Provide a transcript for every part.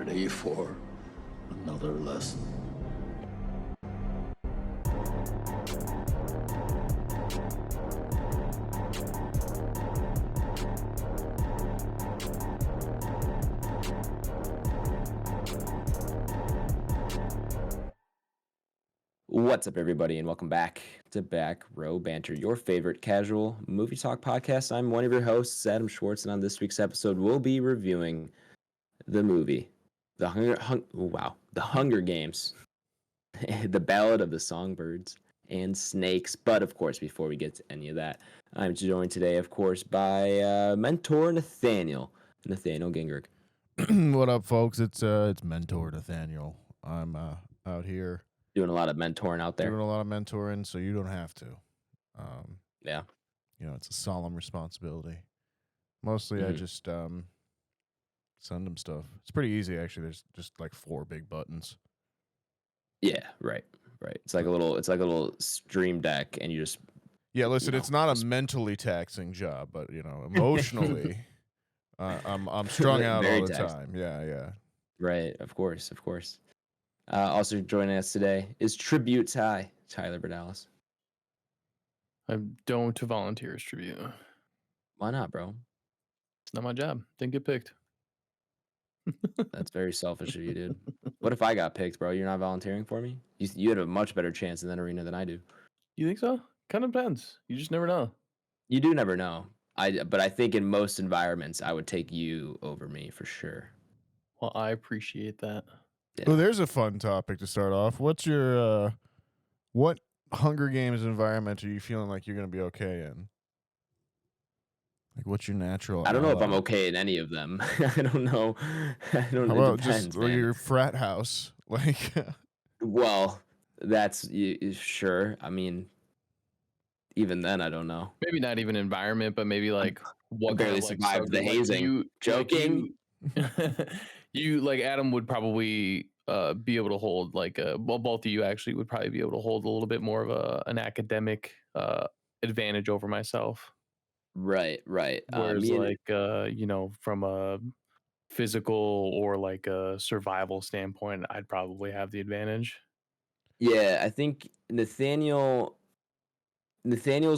ready for another lesson? What's up, everybody, and welcome back to Row Banter, your favorite casual movie talk podcast. I'm one of your hosts, Adam Schwartz, and on this week's episode, we'll be reviewing the movie, The Hunger Games, The Ballad of the Songbirds, and Snakes. But, of course, before we get to any of that, I'm joined today, of course, by mentor Nathaniel Gingrich. What up, folks? It's mentor Nathaniel. I'm out here Doing a lot of mentoring out there. doing a lot of mentoring, so you don't have to. Yeah. You know, it's a solemn responsibility. Mostly, I just send them stuff. It's pretty easy, actually. There's just like 4 big buttons. Yeah, right. It's like a little stream deck, and you just Listen, it's not a mentally taxing job, but emotionally, I'm strung out Very all the taxing. time. Yeah. Right, of course. Also joining us today is Tribute Tyler Berdalis. I don't volunteer as tribute. Why not, bro? It's not my job. Didn't get picked. That's very selfish of you, dude. What if I got picked, bro? You're not volunteering for me? You had a much better chance in that arena than I do. You think so? Kind of depends. You just never know. You do never know. But I think in most environments, I would take you over me for sure. Well, I appreciate that. Yeah. Well, there's a fun topic to start off. What's your what Hunger Games environment are you feeling like you're gonna be okay in? Like, what's your natural? I don't know if I'm ally? okay in any of them. I don't know. How It about depends, just man. your frat house? Like, Well, that's sure. I mean, even then, I don't know. Maybe not even environment, but maybe like what barely kind of, like, survived the subject, like, hazing. Joking? You like Adam would probably be able to hold like well, both of you actually would probably be able to hold a little bit more of an academic advantage over myself. Right. Whereas Me and- like from a physical or like a survival standpoint, I'd probably have the advantage. yeah, I think Nathaniel's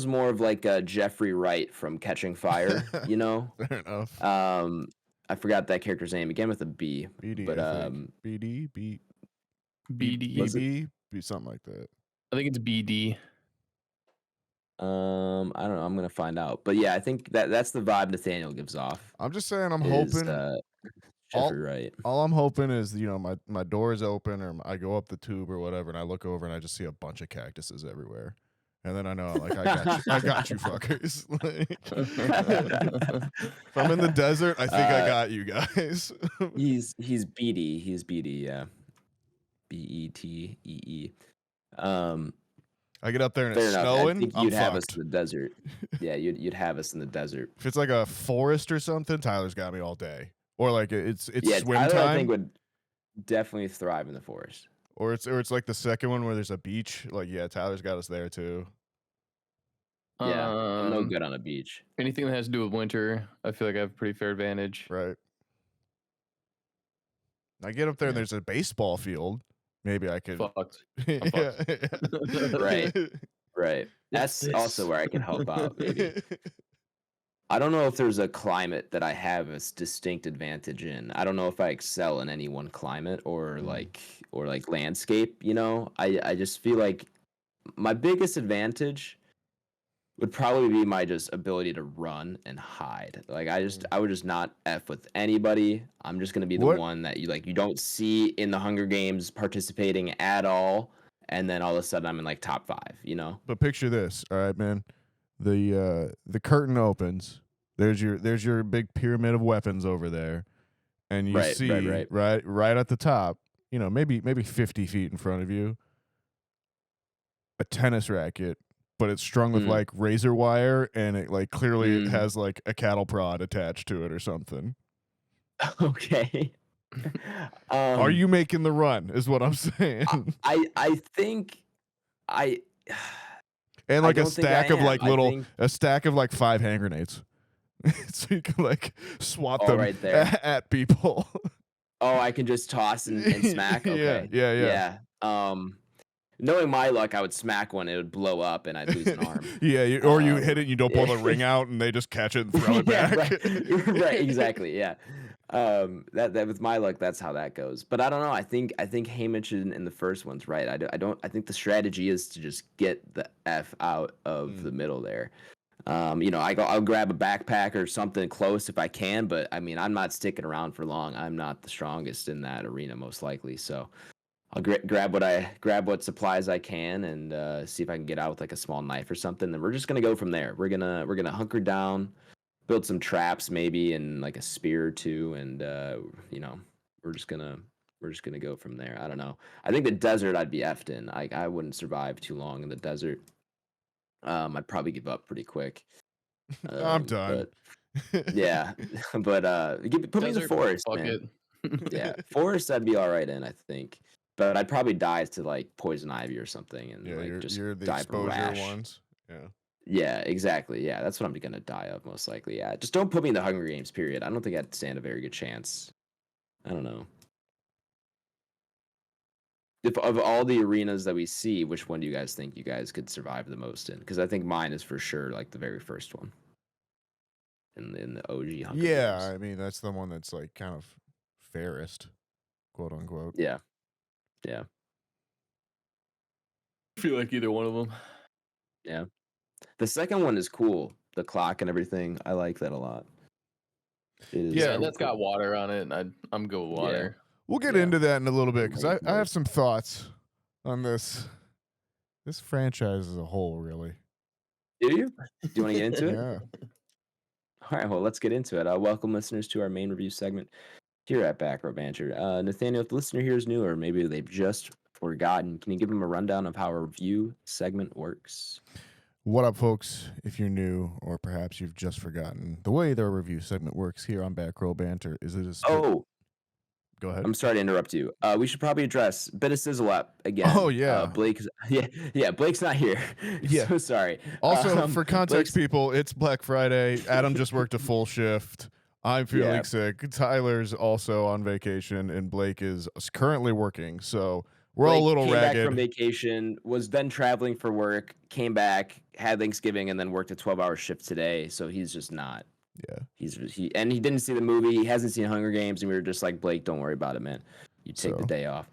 more of like a Jeffrey Wright from Catching Fire, you know? fair enough. I forgot that character's name again with a B. BD, but I think. BD, BD. Was it- BB, be something like that. I think it's BD. I don't know. I'm gonna find out. But yeah, I think that's the vibe Nathaniel gives off. I'm just saying, I'm is, hoping. Jeffrey Wright. All I'm hoping is, my door is open, or I go up the tube or whatever, and I look over and I just see a bunch of cactuses everywhere. And then I know, like, I got you fuckers. Like, if I'm in the desert, I think I got you guys. He's BD. He's BD. Yeah. BETEE. I get up there and Fair it's enough. snowing. I think I'm you'd have us fucked. in the desert. Yeah, you'd have us in the desert. If it's like a forest or something, Tyler's got me all day. Or like it's Yeah, swim Tyler, time. I think would definitely thrive in the forest. Or it's like the second one where there's a beach. Like, yeah, Tyler's got us there too. Yeah, I'm no good on a beach. Anything that has to do with winter, I feel like I have a pretty fair advantage. Right. I get up there and there's a baseball field. Maybe I could. Fucked. Yeah. Right. That's this. also where I can help out. Maybe. I don't know if there's a climate that I have a distinct advantage in. I don't know if I excel in any one climate or like landscape. I just feel like my biggest advantage would probably be my just ability to run and hide. Like I would just not F with anybody. I'm just gonna be the one that you don't see in the Hunger Games participating at all, and then all of a sudden I'm in like top 5, But picture this, all right, man. The curtain opens. There's your big pyramid of weapons over there, and you see right at the top, maybe 50 feet in front of you, a tennis racket. But it's strung with like razor wire, and it like clearly has like a cattle prod attached to it or something. Okay. Are you making the run? Is what I'm saying. I think I. And like I a don't think stack I of am. like I little think- a stack of like 5 hand grenades, so you can like swat Oh, them right there. at people. Oh, I can just toss and smack? Okay. Yeah. Knowing my luck, I would smack one, it would blow up, and I'd lose an arm. Yeah, or you hit it and you don't pull the ring out and they just catch it and throw it back. Right, exactly, yeah. That with my luck, that's how that goes. But I don't know. I think Haymitch in the first one's right. I think the strategy is to just get the F out of the middle there. I'll grab a backpack or something close if I can, but I mean, I'm not sticking around for long. I'm not the strongest in that arena, most likely. So I'll grab what supplies I can and see if I can get out with like a small knife or something. Then we're just gonna go from there. We're gonna hunker down, build some traps maybe, and like a spear or two, and we're just gonna go from there. I don't know. I think the desert I'd be effed in. I wouldn't survive too long in the desert. I'd probably give up pretty quick. I'm done. But yeah, but put me in the forest, man. Yeah, forest I'd be all right in, I think. But I'd probably die to like poison ivy or something, and you're the die of a exposure rash. ones. Yeah. Yeah, exactly. Yeah, that's what I'm gonna die of most likely. Yeah, just don't put me in the Hunger Games. Period. I don't think I'd stand a very good chance. I don't know. If of all the arenas that we see, which one do you guys think you guys could survive the most in? Because I think mine is for sure like the very first one. In the OG Hunger Games. I mean that's the one that's like kind of fairest, quote unquote. Yeah. I feel like either one of them. Yeah. The second one is cool. The clock and everything. I like that a lot. Yeah, that's got water on it, and I'm good with water. Yeah. We'll get into that in a little bit because I have some thoughts on this franchise as a whole, really. Do you? Do you want to get into it? Yeah. All right, well, let's get into it. Welcome listeners to our main review segment here at Row Banter. Nathaniel, if the listener here is new or maybe they've just forgotten, can you give them a rundown of how a review segment works? What up, folks? If you're new or perhaps you've just forgotten, the way the review segment works here on Row Banter is it is... Go ahead. I'm sorry to interrupt you. We should probably address Bit of Sizzle up again. Oh, yeah. Blake. Yeah, Blake's not here. Yeah. So sorry. Also, for context, people, it's Black Friday. Adam just worked a full shift. I'm feeling sick. Tyler's also on vacation, and Blake is currently working. So we're all a little ragged. Came back from vacation, was then traveling for work, came back, had Thanksgiving, and then worked a 12-hour shift today. So he's just not. Yeah. He didn't see the movie. He hasn't seen Hunger Games, and we were just like, Blake, don't worry about it, man. You take the day off.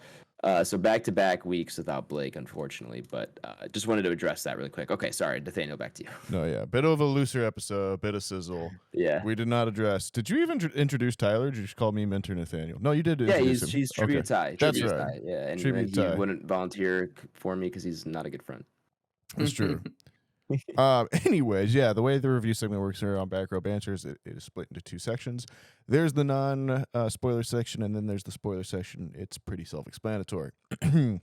So back-to-back weeks without Blake, unfortunately. But just wanted to address that really quick. Okay, sorry, Nathaniel, back to you. No, yeah, bit of a looser episode, bit of sizzle. Yeah, we did not address. Did you even introduce Tyler? Did you just call me Mentor Nathaniel? No, you did. Yeah, he's Tribute Ty. That's right. Ty. Yeah, and Tribute he Ty wouldn't volunteer for me because he's not a good friend. That's true. Anyways, yeah, the way the review segment works here on Row Banter is it is split into two sections. There's the non-spoiler section, and then there's the spoiler section. It's pretty self-explanatory. In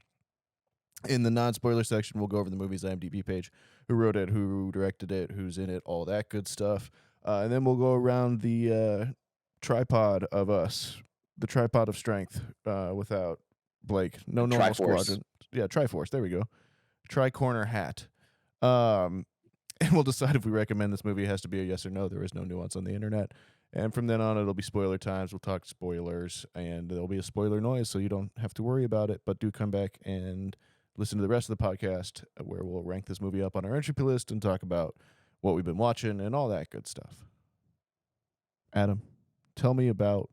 the non-spoiler section, we'll go over the movie's IMDb page, who wrote it, who directed it, who's in it, all that good stuff. And then we'll go around the tripod of us, the tripod of strength without Blake. No normal squadron. Yeah, Triforce. There we go. Tri-corner hat. And we'll decide if we recommend this movie. It has to be a yes or no. There is no nuance on the internet. And from then on, it'll be spoiler times. We'll talk spoilers, and there'll be a spoiler noise, so you don't have to worry about it. But do come back and listen to the rest of the podcast, where we'll rank this movie up on our entropy list and talk about what we've been watching and all that good stuff. Adam, tell me about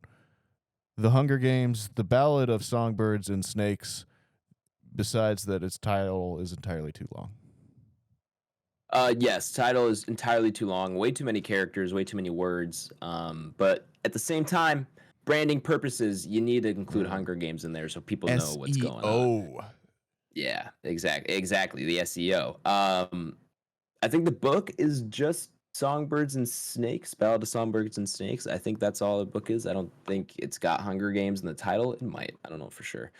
The Hunger Games, The Ballad of Songbirds and Snakes, besides that its title is entirely too long. Yes, title is entirely too long, way too many characters, way too many words. But at the same time, branding purposes, you need to include Hunger Games in there so people know what's going on. Yeah, exactly. The SEO. I think the book is just Songbirds and Snakes, Ballad of Songbirds and Snakes. I think that's all the book is. I don't think it's got Hunger Games in the title. It might. I don't know for sure.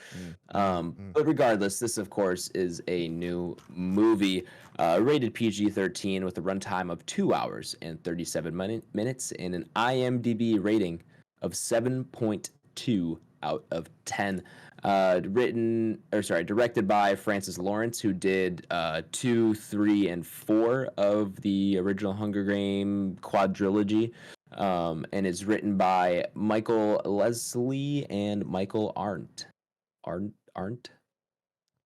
But regardless, this, of course, is a new movie rated PG-13 with a runtime of 2 hours and 37 minutes and an IMDb rating of 7.2 out of 10. Directed by Francis Lawrence, who did 2, 3, and 4 of the original Hunger Game quadrilogy. And it's written by Michael Leslie and Michael Arndt. Arndt?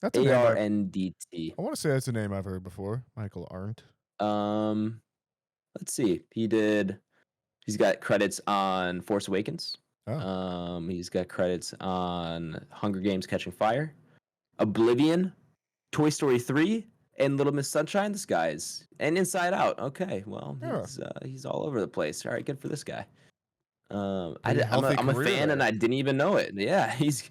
That's a name ARNDT. I want to say that's a name I've heard before. Michael Arndt. Let's see. He's got credits on Force Awakens. Oh. He's got credits on Hunger Games Catching Fire, Oblivion, Toy Story 3, and Little Miss Sunshine, the Skies, and Inside Out. Okay, well, he's all over the place. All right, good for this guy. I'm a fan, and I didn't even know it. Yeah, he's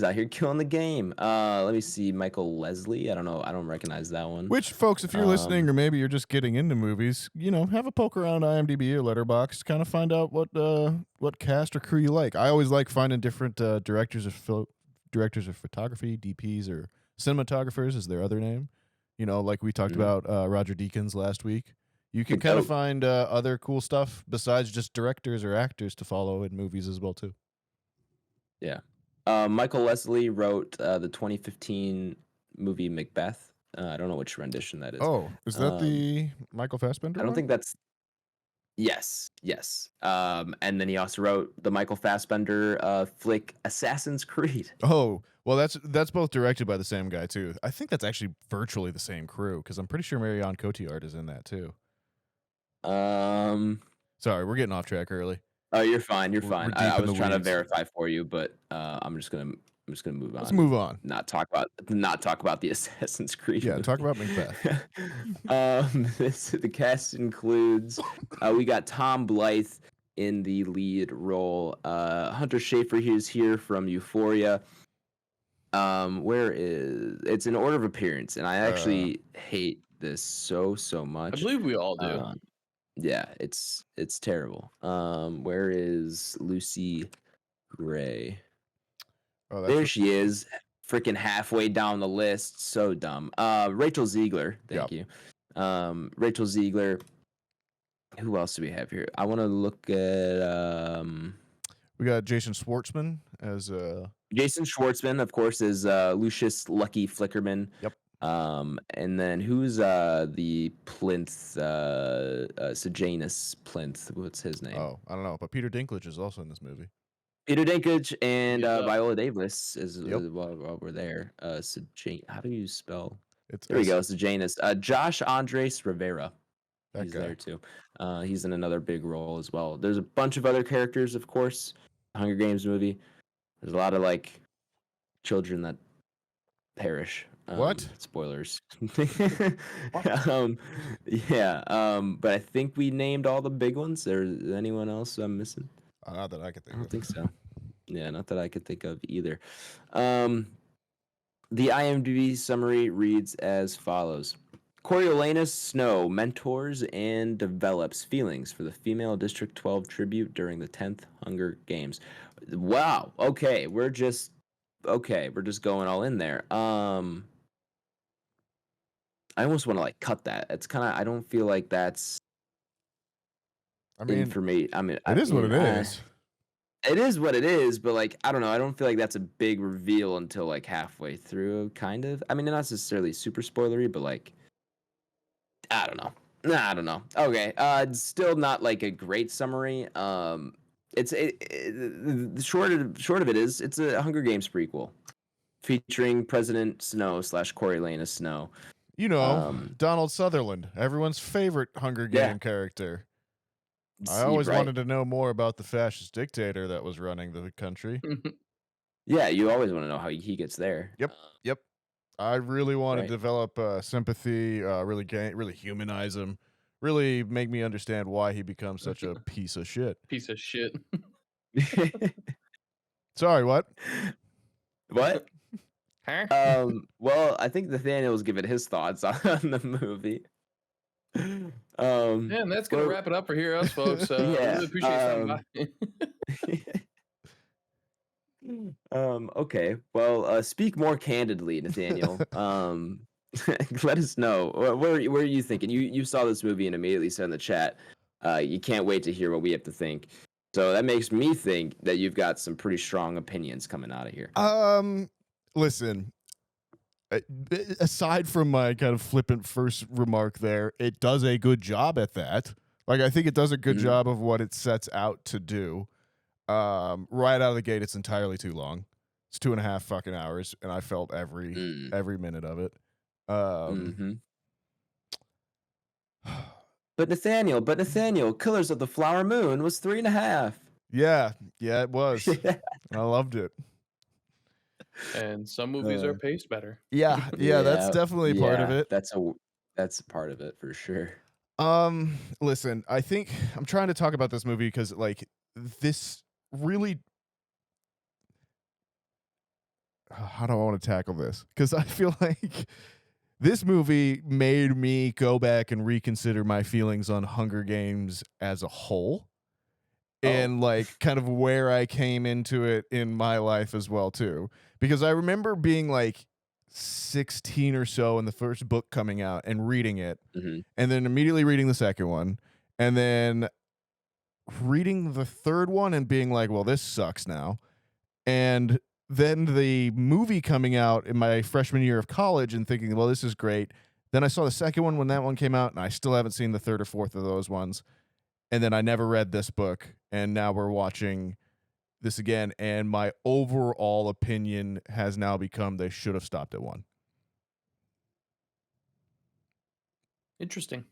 out here killing the game. Let me see, Michael Leslie. I don't know. I don't recognize that one. Which, folks, if you're listening, or maybe you're just getting into movies, have a poke around IMDb or Letterboxd, kind of find out what cast or crew you like. I always like finding different directors of photography, DPs, or cinematographers is their other name. Like we talked about Roger Deakins last week. You can kind of find other cool stuff besides just directors or actors to follow in movies as well too. Yeah. Michael Leslie wrote the 2015 movie Macbeth. I don't know which rendition that is. Oh, is that the Michael Fassbender? I don't think that's. Yes. And then he also wrote the Michael Fassbender flick Assassin's Creed. Oh, well, that's both directed by the same guy too. I think that's actually virtually the same crew because I'm pretty sure Marion Cotillard is in that too. Sorry, we're getting off track early. Oh, you're fine. I was trying to verify for you, but I'm just gonna move on. Let's move on. Not talk about the Assassin's Creed. Yeah, movie. talk about Macbeth. The cast includes we got Tom Blythe in the lead role. Hunter Schafer, he's here from Euphoria. It's in order of appearance, and I actually hate this so much. I believe we all do. Yeah, it's terrible. Where is Lucy Gray? Oh, there she is, freaking halfway down the list. So dumb. Rachel Ziegler. Thank you. Rachel Ziegler. Who else do we have here? I want to look at. We got Jason Schwartzman as. Jason Schwartzman, of course, is Lucius Lucky Flickerman. Yep. And then who's the Plinth, Sejanus Plinth? What's his name? Oh, I don't know, but Peter Dinklage is also in this movie. Peter Dinklage and Viola Davis is while we're there. How do you spell? There we go, Sejanus. Josh Andres Rivera. He's there too. He's in another big role as well. There's a bunch of other characters, of course. Hunger Games movie. There's a lot of children that perish. What? Spoilers. Yeah. But I think we named all the big ones. There's anyone else I'm missing? Not that I could think of. I don't think so. Yeah, not that I could think of either. The IMDb summary reads as follows. Coriolanus Snow mentors and develops feelings for the female District 12 tribute during the 10th Hunger Games. Wow. Okay, we're just going all in there. I almost want to cut that. It's kind of, I don't feel like that's information. It is what it is. It is what it is, but I don't know. I don't feel like that's a big reveal until halfway through, kind of. I mean, not necessarily super spoilery, but I don't know. I don't know. Okay. It's still not a great summary. The short of it is it's a Hunger Games prequel featuring President Snow / Coriolanus Snow. Donald Sutherland, everyone's favorite Hunger Game character. I always wanted to know more about the fascist dictator that was running the country. Yeah, you always want to know how he gets there. Yep. I really want to develop sympathy, really humanize him, really make me understand why he becomes such a piece of shit. Piece of shit. Sorry, what? What? Well, I think Nathaniel was giving his thoughts on the movie. And that's gonna wrap it up for us, folks. Really appreciate okay. Well, speak more candidly, Nathaniel. Let us know. Where are you thinking? You saw this movie and immediately said in the chat, you can't wait to hear what we have to think. So that makes me think that you've got some pretty strong opinions coming out of here. Listen, aside from my kind of flippant first remark there, it does a good job at that. Like, I think it does a good job of what it sets out to do. Right out of the gate, it's entirely too long. It's 2.5 fucking hours, and I felt every minute of it. But Nathaniel, Killers of the Flower Moon was 3.5. Yeah, it was. I loved it. And some movies are paced better. Yeah, that's definitely part of it. That's part of it for sure. Listen, I think I'm trying to talk about this movie because like this really. How do I want to tackle this? Because I feel like this movie made me go back and reconsider my feelings on Hunger Games as a whole. And like kind of where I came into it in my life as well too. Because I remember being like 16 or so in the first book coming out and reading it, and then immediately reading the second one, and then reading the third one and being like, well, this sucks now. And then the movie coming out in my freshman year of college and thinking, well, this is great. Then I saw the second one when that one came out, and I still haven't seen the third or fourth of those ones. And then I never read this book, and now we're watching this again, and my overall opinion has now become they should have stopped at 1. Interesting.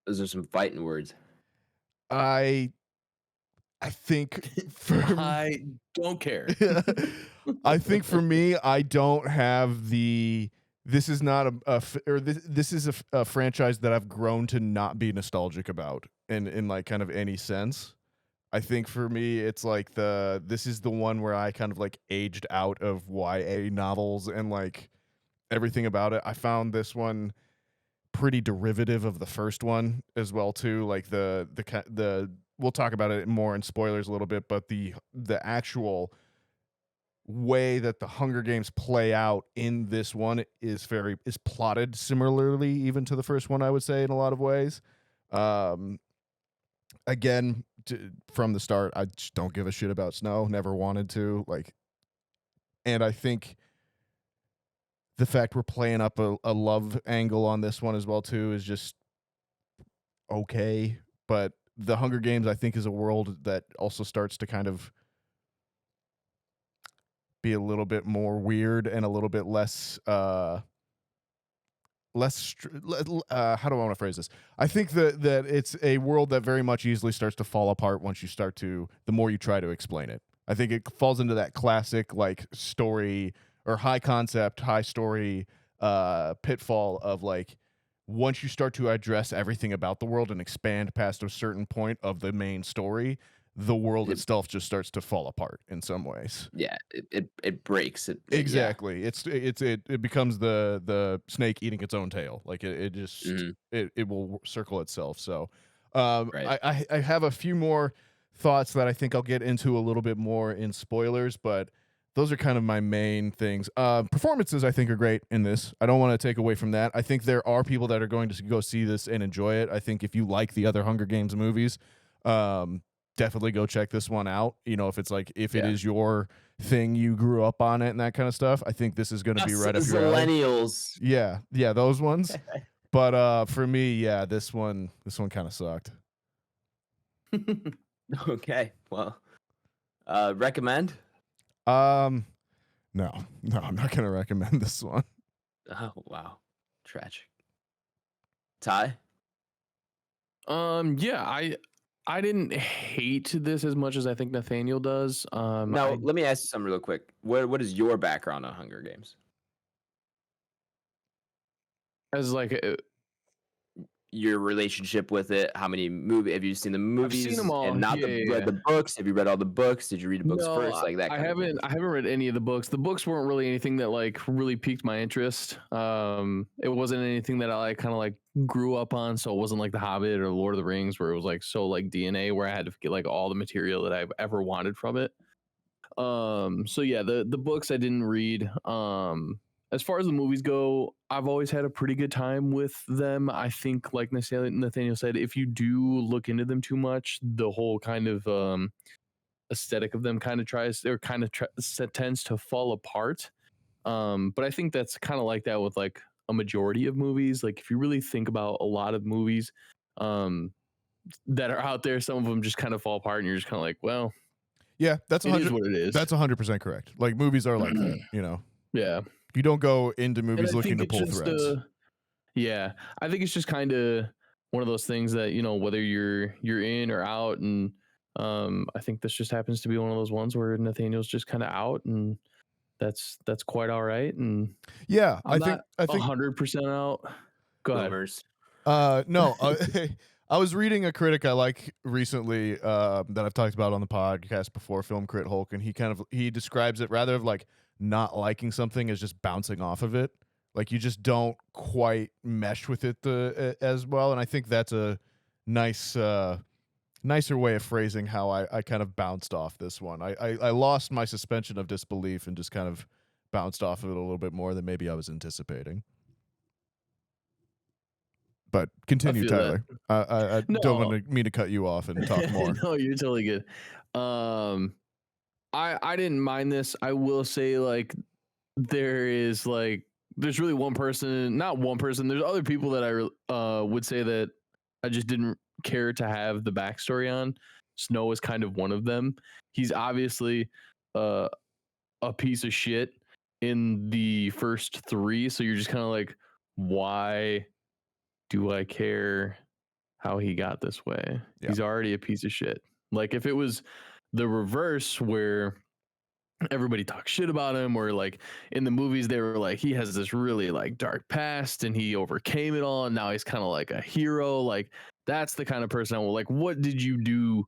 Those are some fighting words. I think I don't care. I think for me, I don't have the. This is not this is a franchise that I've grown to not be nostalgic about in like kind of any sense. I think for me, it's like this is the one where I kind of like aged out of YA novels and like everything about it. I found this one pretty derivative of the first one as well too. Like the we'll talk about it more in spoilers a little bit, but the actual way that the Hunger Games play out in this one is plotted similarly even to the first one, I would say, in a lot of ways. Again, from the start, I just don't give a shit about snow, never wanted to, like, and I think the fact we're playing up a love angle on this one as well too is just okay. But the Hunger Games, I think, is a world that also starts to kind of be a little bit more weird and a little bit less how do I want to phrase this? I think that it's a world that very much easily starts to fall apart once you start to, the more you try to explain it. I think it falls into that classic like story or high concept, high story pitfall of like, once you start to address everything about the world and expand past a certain point of the main story, the world itself just starts to fall apart in some ways. Yeah, it breaks it. Exactly. Yeah. It becomes the snake eating its own tail. Like it just it will circle itself. So right. I have a few more thoughts that I think I'll get into a little bit more in spoilers, but those are kind of my main things. Performances I think are great in this. I don't want to take away from that. I think there are people that are going to go see this and enjoy it. I think if you like the other Hunger Games movies, definitely go check this one out. You know, if it is your thing, you grew up on it and that kind of stuff, I think this is going to be right up your alley. Millennials. Yeah, those ones. But for me, yeah, this one kind of sucked. Okay, well, recommend? No, I'm not gonna recommend this one. Oh wow, tragic. Ty? Yeah, I didn't hate this as much as I think Nathaniel does. Now, let me ask you something real quick. What is your background on Hunger Games? As like your relationship with it, how many movies have you seen? The movies, I've seen them all, and not read the books. Have you read all the books? Did you read the books first? Like that? I haven't read any of the books. The books weren't really anything that like really piqued my interest. It wasn't anything that I like kind of like grew up on. So it wasn't like The Hobbit or Lord of the Rings, where it was like so like DNA, where I had to get like all the material that I've ever wanted from it. So yeah, the books I didn't read. As far as the movies go, I've always had a pretty good time with them. I think, like Nathaniel said, if you do look into them too much, the whole kind of aesthetic of them kind of tends to fall apart. But I think that's kind of like that with like a majority of movies. Like if you really think about a lot of movies, that are out there. Some of them just kind of fall apart, and you're just kind of like, well, yeah, that's it is what it is. That's 100% correct. Like movies are like that, you know. Yeah, you don't go into movies looking to pull threads. Yeah, I think it's just kind of one of those things that, you know, whether you're in or out, and I think this just happens to be one of those ones where Nathaniel's just kind of out, and that's quite all right. And yeah, I think 100% out. Go Boomers. ahead. No, I was reading a critic I like recently that I've talked about on the podcast before, Film Crit Hulk, and he describes it rather of like not liking something as just bouncing off of it. Like you just don't quite mesh with it as well, and I think that's a nicer way of phrasing how I kind of bounced off this one. I lost my suspension of disbelief and just kind of bounced off of it a little bit more than maybe I was anticipating. But continue, Tyler. I don't want me to cut you off and talk more. No, you're totally good. I didn't mind this. I will say, like, there's really one person, not one person. There's other people that I would say that I just didn't care to have the backstory on. Snow is kind of one of them. He's obviously a piece of shit in the first three, so you're just kind of like, why do I care how he got this way? Yeah. He's already a piece of shit. Like if it was the reverse where everybody talks shit about him, or like in the movies they were like, he has this really like dark past and he overcame it all and now he's kind of like a hero. Like that's the kind of person I will like, what did you do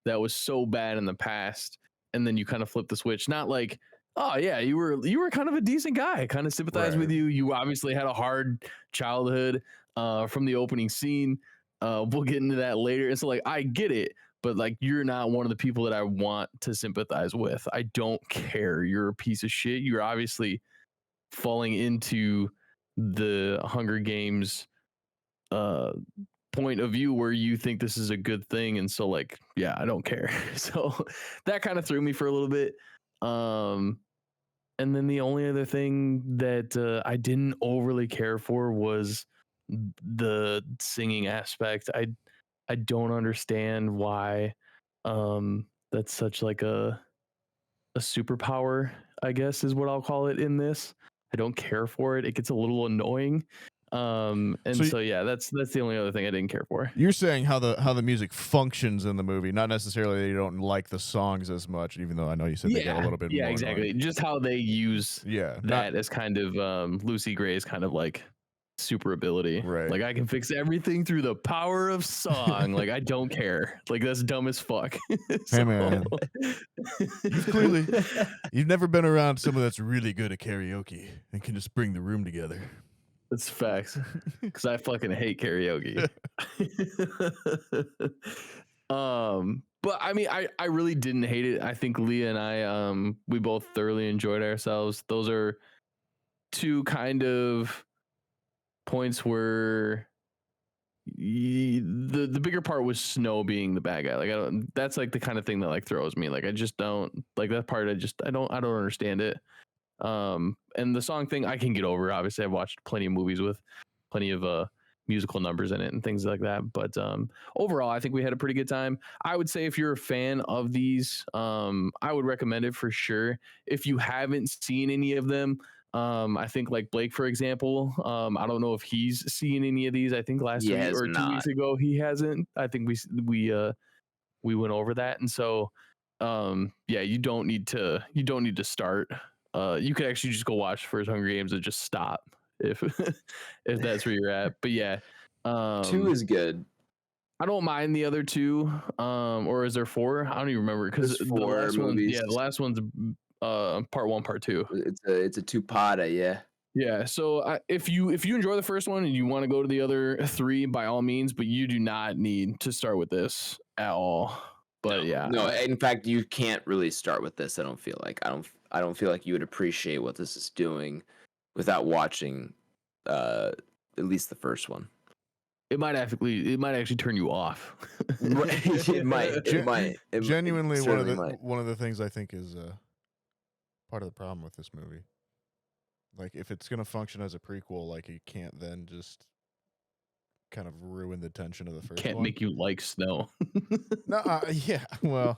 that was so bad in the past? And then you kind of flip the switch. Not like, oh yeah, you were kind of a decent guy. I kind of sympathize with you. You obviously had a hard childhood from the opening scene. We'll get into that later. And so like, I get it, but like, you're not one of the people that I want to sympathize with. I don't care. You're a piece of shit. You're obviously falling into the Hunger Games point of view where you think this is a good thing. And so like, yeah, I don't care. So that kind of threw me for a little bit. And then the only other thing that I didn't overly care for was the singing aspect. I don't understand why that's such like a superpower, I guess is what I'll call it in this. I don't care for it. It gets a little annoying. And so yeah, that's the only other thing I didn't care for. You're saying how the music functions in the movie, not necessarily that you don't like the songs as much, even though I know you said they get a little bit more. Yeah, exactly. Annoying. Just how they use that as kind of Lucy Gray's kind of like super ability. Right. Like I can fix everything through the power of song. Like I don't care. Like that's dumb as fuck. Hey man. You've never been around someone that's really good at karaoke and can just bring the room together. That's facts. Because I fucking hate karaoke. But I mean, I really didn't hate it. I think Leah and I we both thoroughly enjoyed ourselves. Those are two kind of points where the bigger part was Snow being the bad guy. Like that's like the kind of thing that like throws me. Like I just don't like that part. I don't understand it. And the song thing I can get over. Obviously I've watched plenty of movies with plenty of musical numbers in it and things like that, but overall I think we had a pretty good time. I would say if you're a fan of these, I would recommend it for sure. If you haven't seen any of them, I think like Blake, for example, I don't know if he's seen any of these. I think last week or 2 weeks ago he hasn't. I think we went over that, and so yeah, you don't need to start. You could actually just go watch First Hunger Games and just stop if if that's where you're at. But yeah, 2 is good. I don't mind the other 2. Or is there 4? I don't even remember because the last one, yeah, the last one's part 1, part 2. It's a 2-parter, yeah. Yeah, so if you enjoy the first one and you want to go to the other 3, by all means, but you do not need to start with this at all. But yeah, no. In fact, you can't really start with this. I don't feel like I don't feel like you would appreciate what this is doing without watching at least the first one. It might actually turn you off. It might. Genuinely, one of the things I think is part of the problem with this movie. Like, if it's gonna function as a prequel, like you can't then just kind of ruin the tension of the first Can't one. make you like snow. No, yeah, well,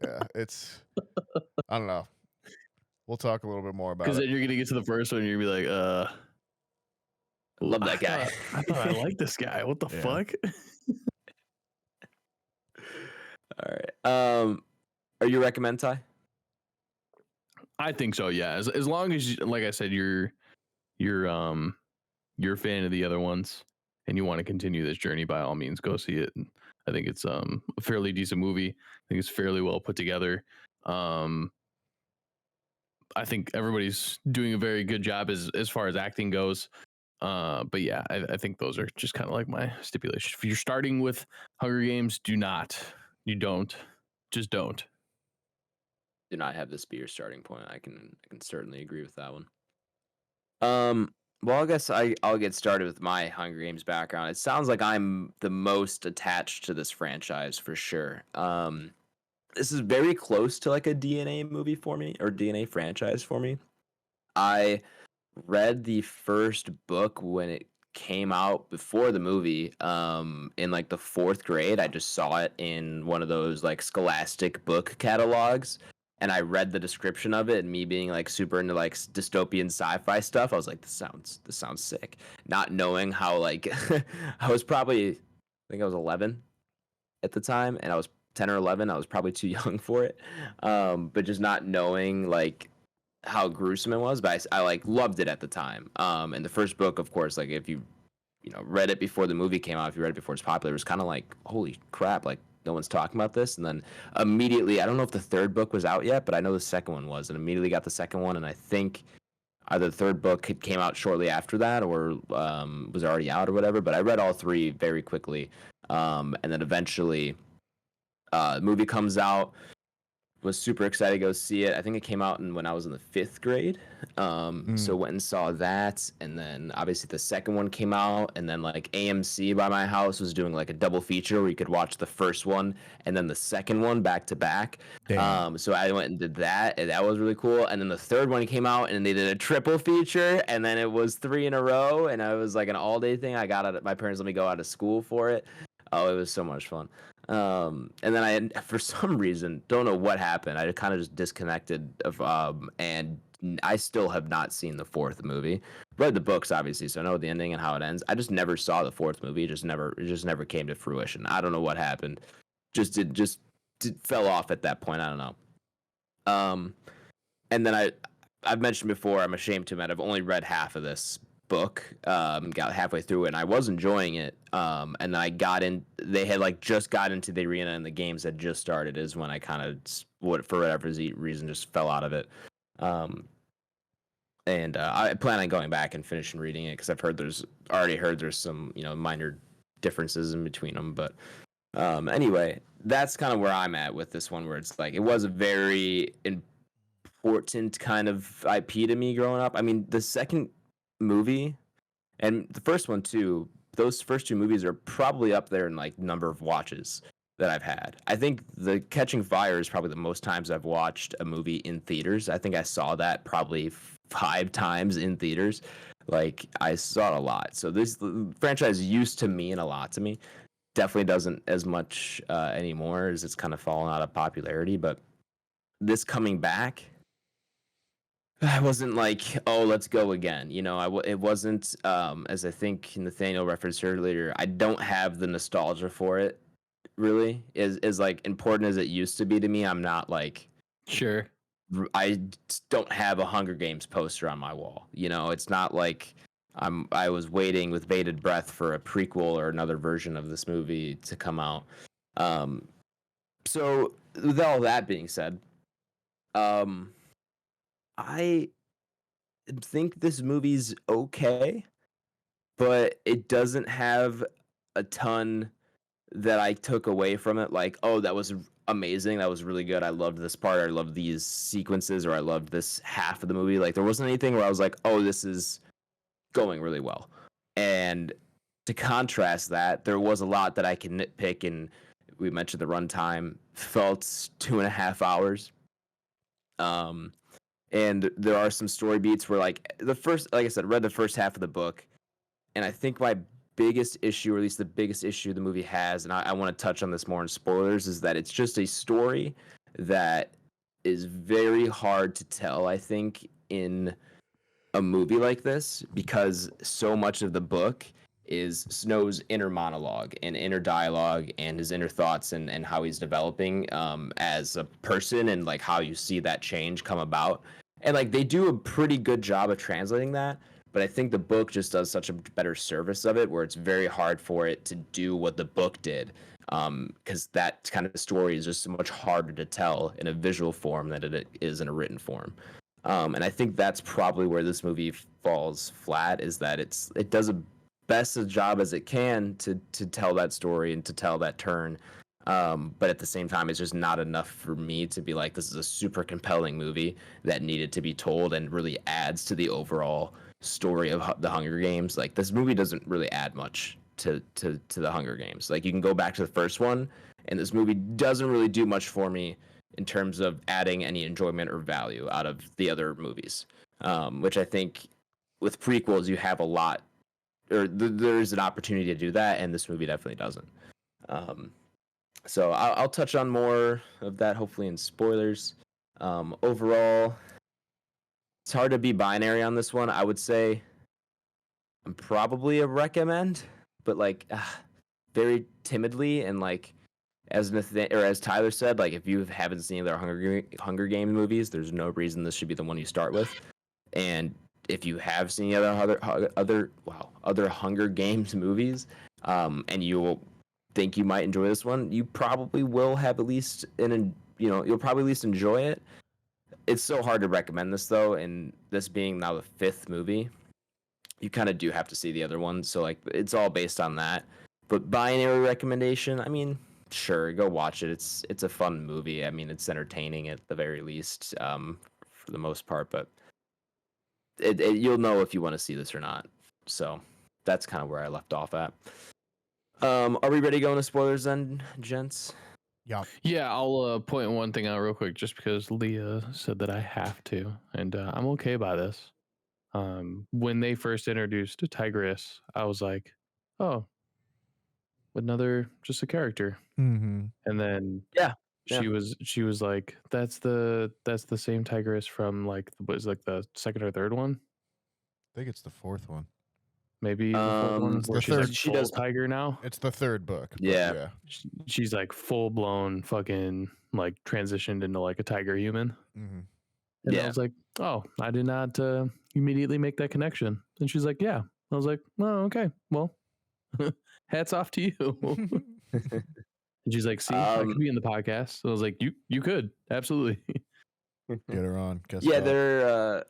yeah, it's I don't know. We'll talk a little bit more about Because it. then you're gonna get to the first one, and you're gonna be like, Love that guy. I thought I liked this guy. What the Yeah. fuck? All right. Are you recommend, Ty? I think so. Yeah. As long as, like I said, you're a fan of the other ones and you want to continue this journey, by all means, go see it. And I think it's a fairly decent movie. I think it's fairly well put together. I think everybody's doing a very good job as far as acting goes. But yeah, I think those are just kind of like my stipulations. If you're starting with Hunger Games, just don't. Do not have this be your starting point. I can certainly agree with that one. Well, I guess I'll get started with my Hunger Games background. It sounds like I'm the most attached to this franchise for sure. This is very close to like a DNA movie for me, or DNA franchise for me. I read the first book when it came out before the movie, in like the 4th grade. I just saw it in one of those like Scholastic book catalogs, and I read the description of it, and me being like super into like dystopian sci-fi stuff, I was like, this sounds sick. Not knowing how like I was probably, I think I was 11 at the time, and I was 10 or 11. I was probably too young for it, but just not knowing like how gruesome it was. But I like loved it at the time. And the first book, of course, like if you read it before the movie came out, if you read it before it's popular, it was kind of like, holy crap, like no one's talking about this. And then immediately, I don't know if the 3rd book was out yet, but I know the 2nd one was, and immediately got the 2nd one. And I think either the 3rd book came out shortly after that, or was already out or whatever. But I read all 3 very quickly. And then eventually, the movie comes out. Was super excited to go see it. I think it came out when I was in the 5th grade. So went and saw that, and then obviously the 2nd one came out, and then like AMC by my house was doing like a double feature where you could watch the first one and then the 2nd one back to back. So I went and did that, and that was really cool. And then the 3rd one came out, and they did a triple feature, and then it was 3 in a row, and I was like an all-day thing. My parents let me go out of school for it. Oh, it was so much fun. And then for some reason, don't know what happened. I kind of just disconnected and I still have not seen the 4th movie. Read the books, obviously, so I know the ending and how it ends. I just never saw the 4th movie. It just never came to fruition. I don't know what happened. Just fell off at that point. I don't know. And then I've mentioned before, I'm ashamed to admit, I've only read half of this book, got halfway through it, and I was enjoying it, and then they had like just got into the arena, and the games had just started, is when I kind of, for whatever reason, just fell out of it. And I plan on going back and finishing reading it, because I've already heard there's some minor differences in between them. But anyway, that's kind of where I'm at with this one, where it's like it was a very important kind of IP to me growing up. I mean, the 2nd movie and the first one too, those first 2 movies are probably up there in like number of watches that I've had. I think the Catching Fire is probably the most times I've watched a movie in theaters. I think I saw that probably 5 times in theaters. Like, I saw it a lot. So this franchise used to mean a lot to me. Definitely doesn't as much anymore, as it's kind of fallen out of popularity. But this coming back, I wasn't like, oh, let's go again. It wasn't, as I think Nathaniel referenced earlier, I don't have the nostalgia for it, really. Is like important as it used to be to me. I'm not like, Sure. I don't have a Hunger Games poster on my wall. It's not like I was waiting with bated breath for a prequel or another version of this movie to come out. So with all that being said, I think this movie's okay, but it doesn't have a ton that I took away from it. Like, oh, that was amazing. That was really good. I loved this part. I loved these sequences, or I loved this half of the movie. Like, there wasn't anything where I was like, oh, this is going really well. And to contrast that, there was a lot that I can nitpick, and we mentioned the runtime felt 2.5 hours. And there are some story beats where, like I said, read the first half of the book, and I think my biggest issue, or at least the biggest issue the movie has, and I want to touch on this more in spoilers, is that it's just a story that is very hard to tell, I think, in a movie like this, because so much of the book is Snow's inner monologue and inner dialogue and his inner thoughts and how he's developing as a person, and like how you see that change come about. And like they do a pretty good job of translating that, but I think the book just does such a better service of it, where it's very hard for it to do what the book did, because that kind of story is just so much harder to tell in a visual form than it is in a written form. And I think that's probably where this movie falls flat, is that it does a best a job as it can to tell that story and to tell that turn. But at the same time, it's just not enough for me to be like, this is a super compelling movie that needed to be told and really adds to the overall story of the Hunger Games. Like, this movie doesn't really add much to the Hunger Games. Like, you can go back to the first one, and this movie doesn't really do much for me in terms of adding any enjoyment or value out of the other movies, which I think with prequels you have a lot, or there's an opportunity to do that, and this movie definitely doesn't. So I'll touch on more of that hopefully in spoilers. Overall, it's hard to be binary on this one. I would say I'm probably a recommend, but like very timidly, and like as Tyler said, like if you haven't seen their Hunger Games movies, there's no reason this should be the one you start with. And if you have seen the other Hunger Games movies, and you will think you might enjoy this one, you probably will have at least you'll probably at least enjoy it. It's so hard to recommend this though, and this being now the 5th movie, you kind of do have to see the other ones. So like it's all based on that. But binary recommendation, I mean, sure, go watch it. It's a fun movie. I mean, it's entertaining at the very least, for the most part. But you'll know if you want to see this or not. So that's kind of where I left off at. Are we ready to go into spoilers then, gents? Yeah, I'll point one thing out real quick, just because Leah said that I have to, and I'm okay by this. When they first introduced Tigress, I was like, oh, another just a character. Mm-hmm. And then she was like, that's the same Tigress from like the second or third one. I think it's the 4th one. Maybe the 4th one, where she's like she does tiger now. It's the 3rd book. Yeah. She's like full blown fucking like transitioned into like a tiger human. Mm-hmm. And I was like, oh, I did not immediately make that connection. And she's like, yeah. I was like, oh, okay, well, hats off to you. And she's like, see, I could be in the podcast. So I was like, you could absolutely get her on. They're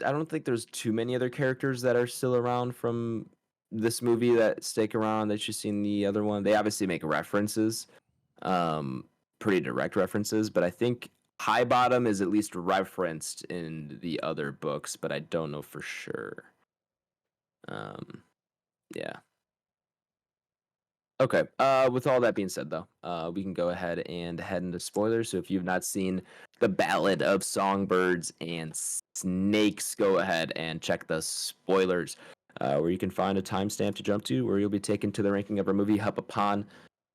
I don't think there's too many other characters that are still around from this movie that stick around that you've seen the other one. They obviously make references, pretty direct references, but I think High Bottom is at least referenced in the other books, but I don't know for sure. Yeah. Okay. With all that being said, though, we can go ahead and head into spoilers. So if you've not seen The Ballad of Songbirds and Snakes, go ahead and check the spoilers, where you can find a timestamp to jump to, where you'll be taken to the ranking of our movie up upon,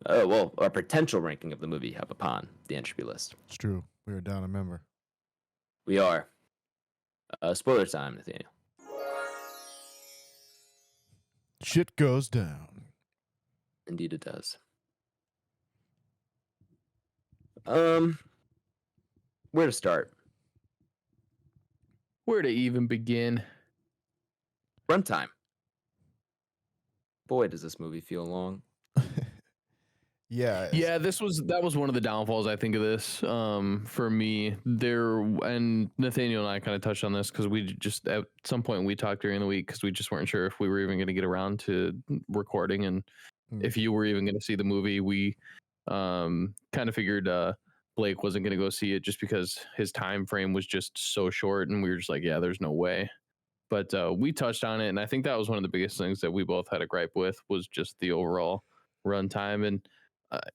a potential ranking of the movie up upon the Entropy list. It's true. We are down a member. We are. Spoiler time, Nathaniel. Shit goes down. Indeed it does. Where to start? Where to even begin? Runtime. Boy, does this movie feel long. Yeah. That was one of the downfalls, I think, of this. For me, and Nathaniel and I kind of touched on this because we just at some point we talked during the week because we just weren't sure if we were even going to get around to recording, and if you were even going to see the movie. We kind of figured Blake wasn't going to go see it just because his time frame was just so short, and we were just like, yeah, there's no way. But we touched on it, and I think that was one of the biggest things that we both had a gripe with, was just the overall runtime. And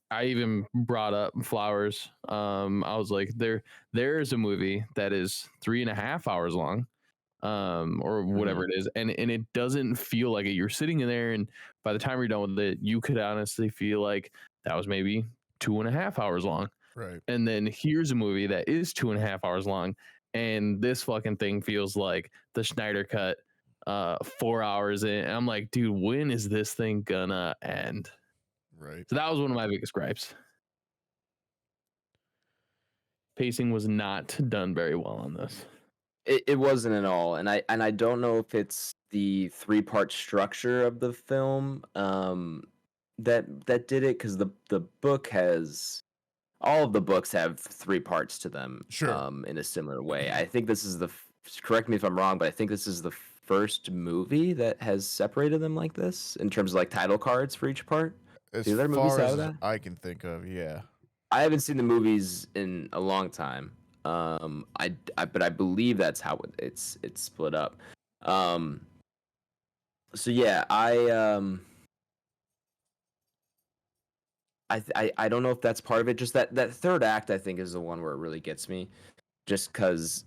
I even brought up Flowers. I was like, there's a movie that is 3.5 hours long, or whatever it is, and it doesn't feel like it. You're sitting in there, and by the time you're done with it, you could honestly feel like that was maybe 2.5 hours long. Right. And then here's a movie that is 2.5 hours long, and this fucking thing feels like the Schneider cut 4 hours in. And I'm like, dude, when is this thing gonna end? Right. So that was one of my biggest gripes. Pacing was not done very well on this. It wasn't at all, and I don't know if it's the 3-part structure of the film that did it, because the book has, all of the books have 3 parts to them, Sure. in a similar way. I think this is correct me if I'm wrong, but I think this is the first movie that has separated them like this in terms of like title cards for each part. As Do there movies far out as of that? I can think of, yeah. I haven't seen the movies in a long time. But I believe that's how it's split up. So yeah, I don't know if that's part of it. Just that third act, I think, is the one where it really gets me. Just because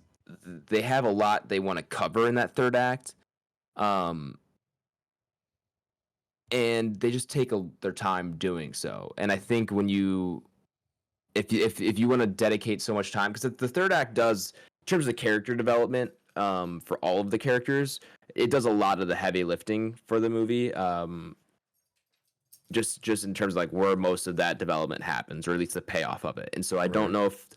they have a lot they want to cover in that third act, and they just take their time doing so. And I think when if you want to dedicate so much time, because the third act does, in terms of character development, for all of the characters, it does a lot of the heavy lifting for the movie. Just in terms of like where most of that development happens, or at least the payoff of it. And so I don't know if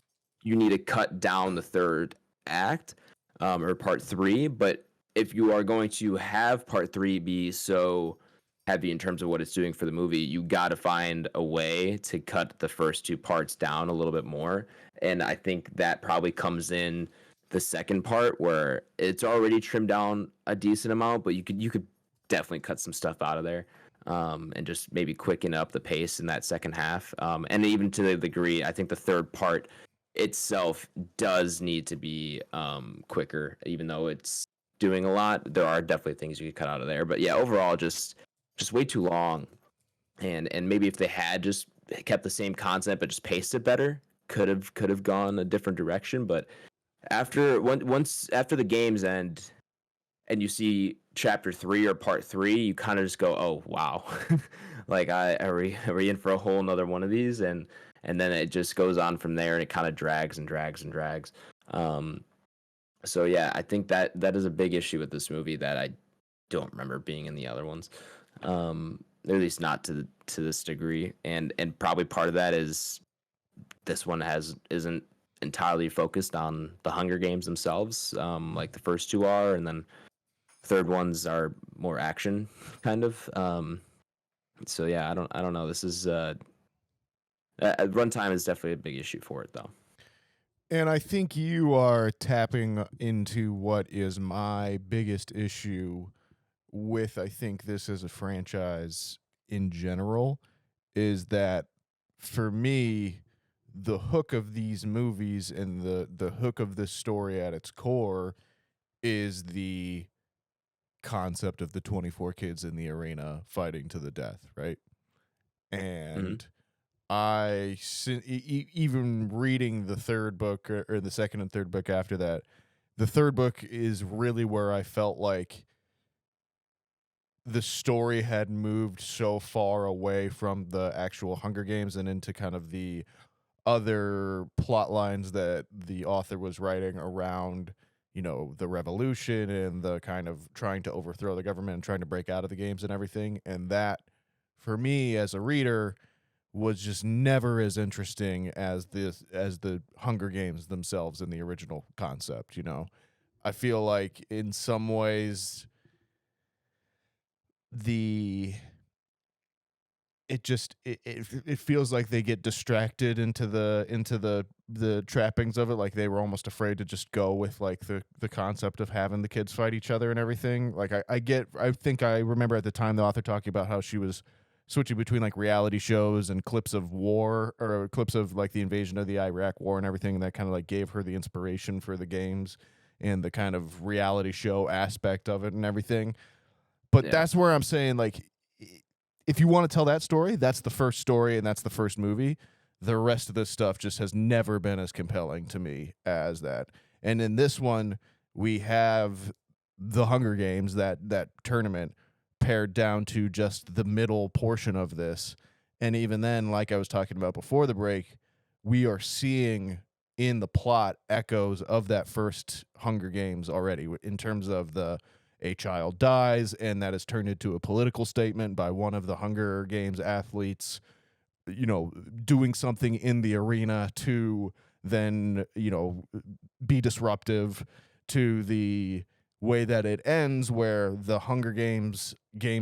you need to cut down the third act, or part 3, but if you are going to have part 3 be so heavy in terms of what it's doing for the movie, you got to find a way to cut the first 2 parts down a little bit more. And I think that probably comes in the second part, where it's already trimmed down a decent amount, but you could definitely cut some stuff out of there, and just maybe quicken up the pace in that second half. And even to the degree, I think the third part itself does need to be quicker, even though it's doing a lot. There are definitely things you could cut out of there, but yeah, overall, just way too long. And maybe if they had just kept the same concept but just paced it better, could have gone a different direction. But after the games end and you see chapter 3 or part 3, you kind of just go, oh wow, like are we in for a whole another one of these? And then it just goes on from there, and it kind of drags and drags and drags. So yeah, I think that is a big issue with this movie that I don't remember being in the other ones, at least not to this degree. And probably part of that is this one isn't entirely focused on the Hunger Games themselves, like the first 2 are, and then third ones are more action kind of. So yeah, I don't know. This is runtime is definitely a big issue for it, though. And I think you are tapping into what is my biggest issue with, I think, this as a franchise in general, is that for me, the hook of these movies and the hook of this story at its core is the concept of the 24 kids in the arena fighting to the death, right? And even reading the third book, or the second and third book after that, the third book is really where I felt like the story had moved so far away from the actual Hunger Games and into kind of the other plot lines that the author was writing around, the revolution and the kind of trying to overthrow the government and trying to break out of the games and everything. And that, for me as a reader, was just never as interesting as the Hunger Games themselves in the original concept. I feel like in some ways it feels like they get distracted into the trappings of it. Like they were almost afraid to just go with like the concept of having the kids fight each other and everything. Like I think I remember at the time the author talking about how she was switching between like reality shows and clips of war, or clips of like the invasion of the Iraq war and everything. And that kind of like gave her the inspiration for the games and the kind of reality show aspect of it and everything. But that's where I'm saying, like, if you want to tell that story, that's the first story and that's the first movie. The rest of this stuff just has never been as compelling to me as that. And in this one, we have the Hunger Games, that tournament, pared down to just the middle portion of this. And even then, like I was talking about before the break, we are seeing in the plot echoes of that first Hunger Games already, in terms of a child dies, and that is turned into a political statement by one of the Hunger Games athletes, doing something in the arena to then, be disruptive, to the way that it ends, where the Hunger Games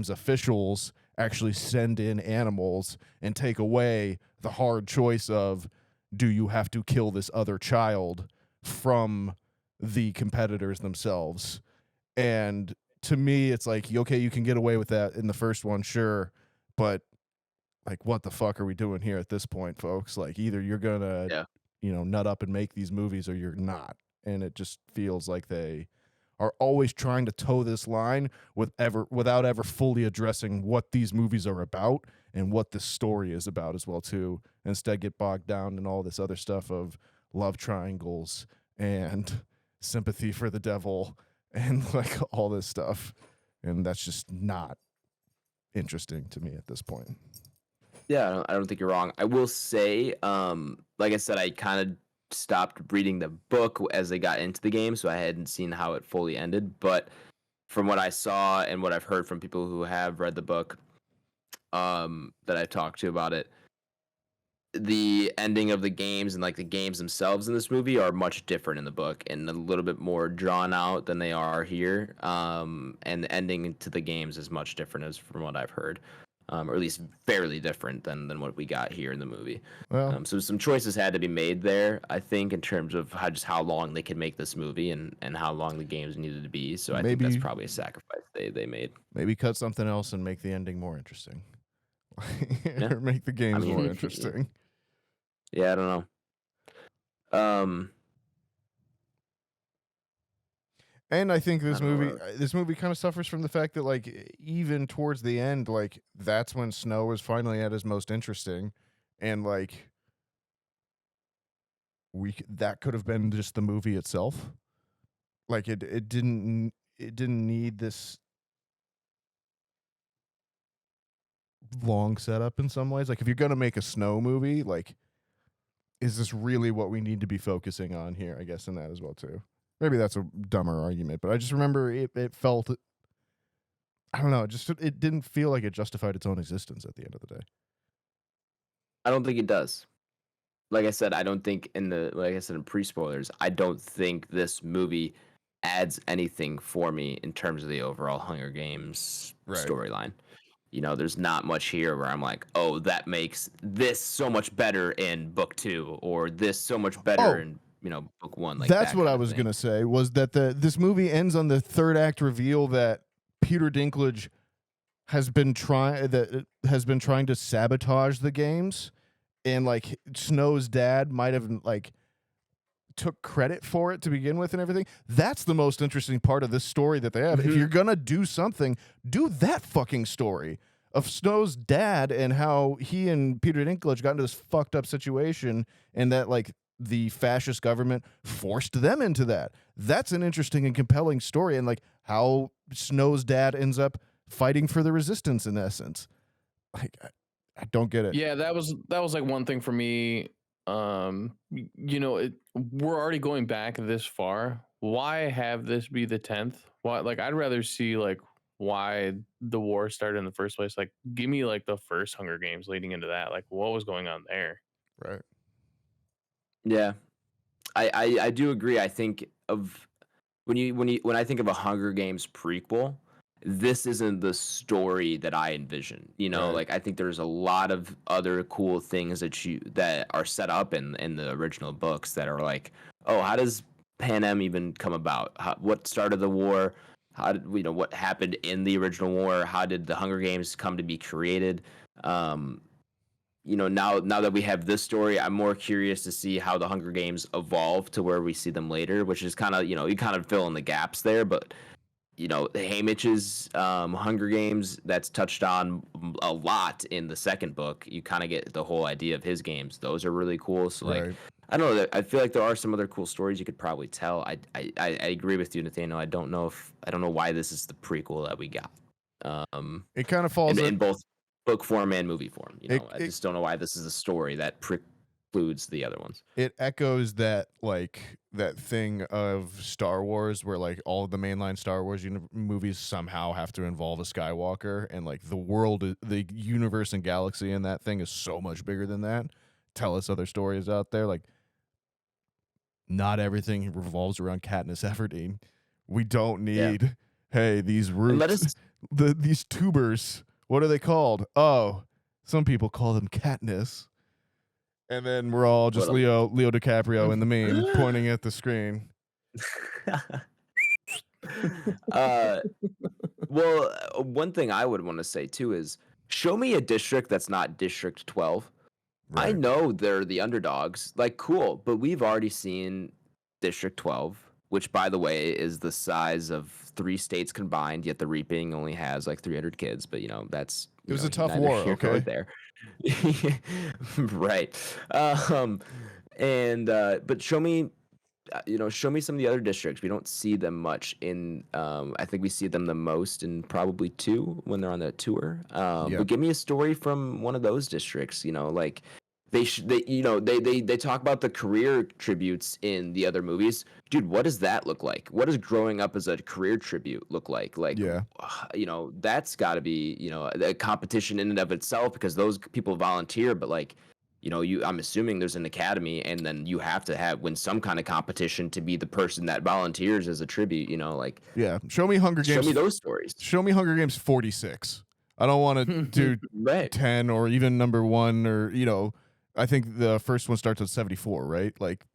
officials actually send in animals and take away the hard choice of, do you have to kill this other child, from the competitors themselves. And to me, it's like, okay, you can get away with that in the first one, sure, but like, what the fuck are we doing here at this point, folks? Like, either you're gonna nut up and make these movies, or you're not. And it just feels like they are always trying to toe this line without ever fully addressing what these movies are about and what this story is about as well too. Instead, get bogged down in all this other stuff of love triangles and sympathy for the devil and like all this stuff. And that's just not interesting to me at this point. Yeah, I don't think you're wrong. I will say, like I said, I kind of stopped reading the book as they got into the game, so I hadn't seen how it fully ended. But from what I saw and what I've heard from people who have read the book, that I've talked to about it, the ending of the games and like the games themselves in this movie are much different in the book and a little bit more drawn out than they are here. And the ending to the games is much different, as from what I've heard. Or at least fairly different than what we got here in the movie. Well, so some choices had to be made there, I think, in terms of how long they could make this movie and how long the games needed to be. So I think that's probably a sacrifice they made. Maybe cut something else and make the ending more interesting. Or make the games more interesting. Yeah, I don't know. And I think this movie kind of suffers from the fact that, like, even towards the end, like, that's when Snow was finally at his most interesting, and like, that could have been just the movie itself. Like, it didn't need this long setup in some ways. Like, if you're gonna make a Snow movie, like, is this really what we need to be focusing on here? I guess in that as well too. Maybe that's a dumber argument, but I just remember it felt, I don't know, it didn't feel like it justified its own existence at the end of the day. I don't think it does. Like I said, I don't think in pre-spoilers, I don't think this movie adds anything for me in terms of the overall Hunger Games storyline. There's not much here where I'm like, oh, that makes this so much better in book 2, or this so much better in book 1. Like, that's what I was gonna say, was that this movie ends on the third act reveal that Peter Dinklage has been trying to sabotage the games, and like Snow's dad might have like took credit for it to begin with and everything. That's the most interesting part of this story that they have. If you're gonna do something, do that fucking story of Snow's dad and how he and Peter Dinklage got into this fucked up situation, and that like the fascist government forced them into that. That's an interesting and compelling story, and like how Snow's dad ends up fighting for the resistance in essence. Like, I don't get it. Yeah, that was like one thing for me. We're already going back this far. Why have this be the 10th? Why? Like, I'd rather see like why the war started in the first place. Like, give me like the first Hunger Games leading into that. Like, what was going on there? Right. Yeah, I do agree. I think of when I think of a Hunger Games prequel, this isn't the story that I envision. Like, I think there's a lot of other cool things that are set up in the original books that are like, oh, how does Panem even come about? What started the war? How did what happened in the original war? How did the Hunger Games come to be created? Now that we have this story, I'm more curious to see how the Hunger Games evolve to where we see them later, which is kind of, you kind of fill in the gaps there. But, Haymitch's Hunger Games, that's touched on a lot in the second book. You kind of get the whole idea of his games. Those are really cool. So, like, I don't know. I feel like there are some other cool stories you could probably tell. I agree with you, Nathaniel. I don't know why this is the prequel that we got. It kind of falls in both book form and movie form. I just don't know why this is a story that precludes the other ones. It echoes that thing of Star Wars where like all of the mainline Star Wars movies somehow have to involve a Skywalker, and like the universe and galaxy in that thing is so much bigger than that. Tell us other stories out there. Like, not everything revolves around Katniss Everdeen. We don't need, hey, these roots, these tubers. What are they called? Oh, some people call them Katniss. And then we're all just Leo DiCaprio in the meme pointing at the screen. Well, one thing I would want to say too is show me a district that's not District 12. Right. I know they're the underdogs. Like, cool, but we've already seen District 12, which, by the way, is the size of 3 states combined, yet the Reaping only has like 300 kids. But, that's... It was a tough war, okay? There. Right. But show me... show me some of the other districts. We don't see them much in. I think we see them the most in probably 2 when they're on that tour. But give me a story from one of those districts. Like they talk about the career tributes in the other movies. Dude, what does that look like? What does growing up as a career tribute look like? Like, that's got to be a competition in and of itself because those people volunteer. But like. I'm assuming there's an academy, and then you have to win some kind of competition to be the person that volunteers as a tribute. Show me Hunger Games. Show me those stories. Show me Hunger Games 46. I don't want to do 10 or even number 1 or I think the first one starts at 74, right? Like,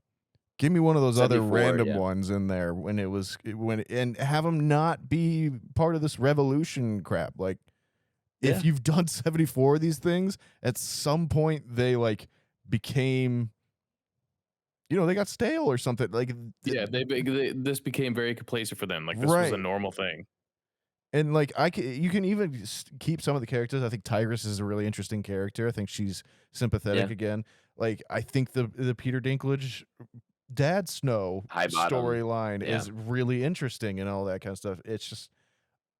give me one of those other random ones in there and have them not be part of this revolution crap. Like. If you've done 74 of these things, at some point they like became, they got stale or something. Like, this became very complacent for them. Like this was a normal thing. And like you can even keep some of the characters. I think Tigress is a really interesting character. I think she's sympathetic again. Like I think the Peter Dinklage Dad Snow storyline is really interesting and all that kind of stuff. It's just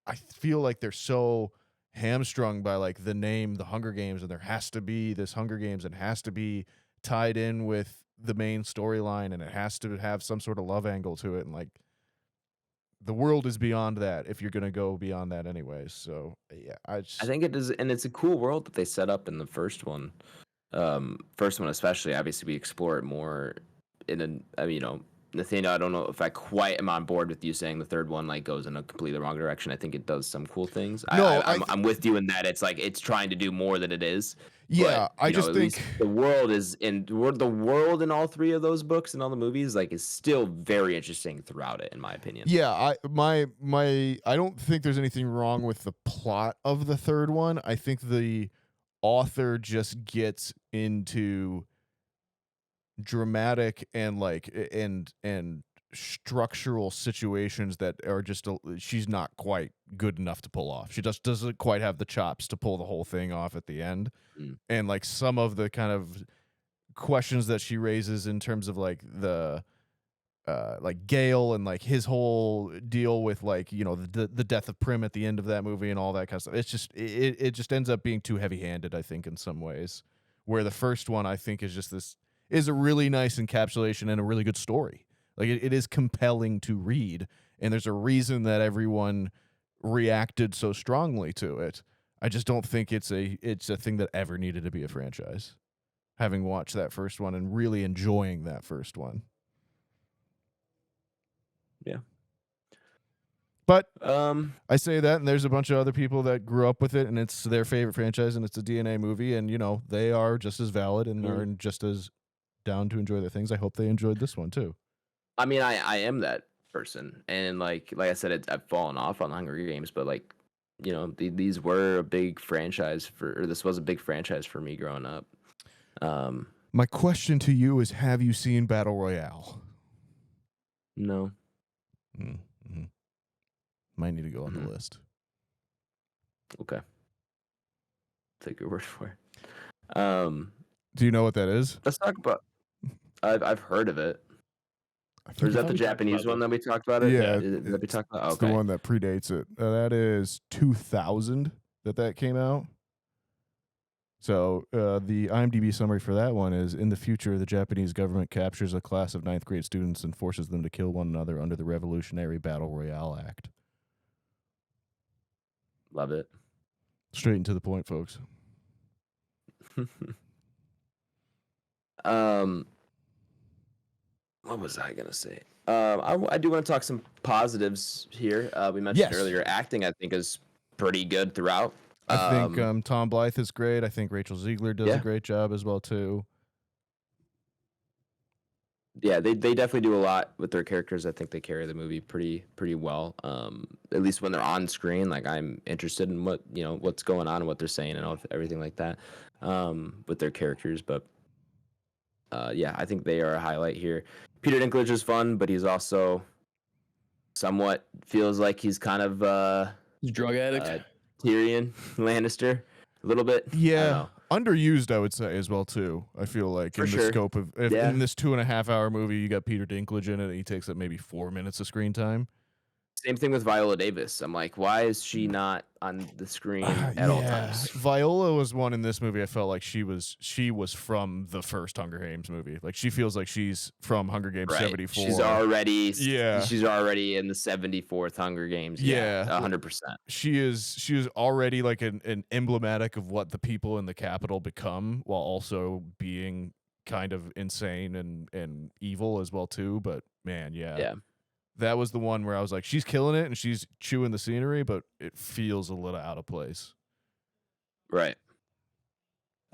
I feel like they're so hamstrung by like the name The Hunger Games, and there has to be this Hunger Games and has to be tied in with the main storyline, and it has to have some sort of love angle to it, and like the world is beyond that if you're going to go beyond that anyways. So I think it is, and it's a cool world that they set up in the first one. First one especially, obviously we explore it more Nathaniel, I don't know if I quite am on board with you saying the third one like goes in a completely wrong direction. I think it does some cool things. I'm with you in that it's like it's trying to do more than it is. Yeah, but, I just think the world in all 3 of those books and all the movies like is still very interesting throughout it, in my opinion. Yeah, I don't think there's anything wrong with the plot of the third one. I think the author just gets into dramatic and like and structural situations that are just she's not quite good enough to pull off. She just doesn't quite have the chops to pull the whole thing off at the end. And like some of the kind of questions that she raises in terms of like the like Gale and like his whole deal with like the death of Prim at the end of that movie and all that kind of stuff. It's just it just ends up being too heavy-handed, I think, in some ways, where the first one I think is a really nice encapsulation and a really good story. Like it is compelling to read, and there's a reason that everyone reacted so strongly to it. I just don't think it's a thing that ever needed to be a franchise. Having watched that first one and really enjoying that first one. Yeah. But I say that, and there's a bunch of other people that grew up with it, and it's their favorite franchise, and it's a DNA movie, and they are just as valid and are just as down to enjoy their things. I hope they enjoyed this one too. I mean, I am that person, and like I said, I've fallen off on Hunger Games, but like these were a big franchise this was a big franchise for me growing up. My question to you is: have you seen Battle Royale? No. Mm-hmm. Might need to go on the list. Okay. Take your word for it. Do you know what that is? Let's talk about. I've heard of it. I Or think is that the we talked Japanese about one this. that we talked about it? yeah, That we talked about? it's the Okay. one that predates it. That is 2000 that came out. So the IMDb summary for that one is: in the future, the Japanese government captures a class of 9th grade students and forces them to kill one another under the Revolutionary Battle Royale Act. Love it. Straight and to the point, folks. What was I gonna say? I do want to talk some positives here. We mentioned Yes. earlier, acting I think is pretty good throughout. I think Tom Blythe is great. I think Rachel Ziegler does a great job as well too. Yeah, they definitely do a lot with their characters. I think they carry the movie pretty well. At least when they're on screen, like I'm interested in what's going on and what they're saying and everything like that with their characters. But yeah, I think they are a highlight here. Peter Dinklage is fun, but he's also somewhat feels like he's kind of He's a drug addict. Tyrion Lannister a little bit. Yeah, underused, I would say as well too. I feel like For in sure. the scope of in this 2.5 hour movie, you got Peter Dinklage in it, and he takes up maybe 4 minutes of screen time. Same thing with Viola Davis. I'm like, why is she not on the screen at all times? Viola was one in this movie. I felt like she was from the first Hunger Games movie. Like she feels like she's from Hunger Games 74. She's already in the 74th Hunger Games. Yeah, 100%. She is already like an emblematic of what the people in the Capitol become, while also being kind of insane and evil as well too. But man, yeah. That was the one where I was like, she's killing it and she's chewing the scenery, but it feels a little out of place. Right.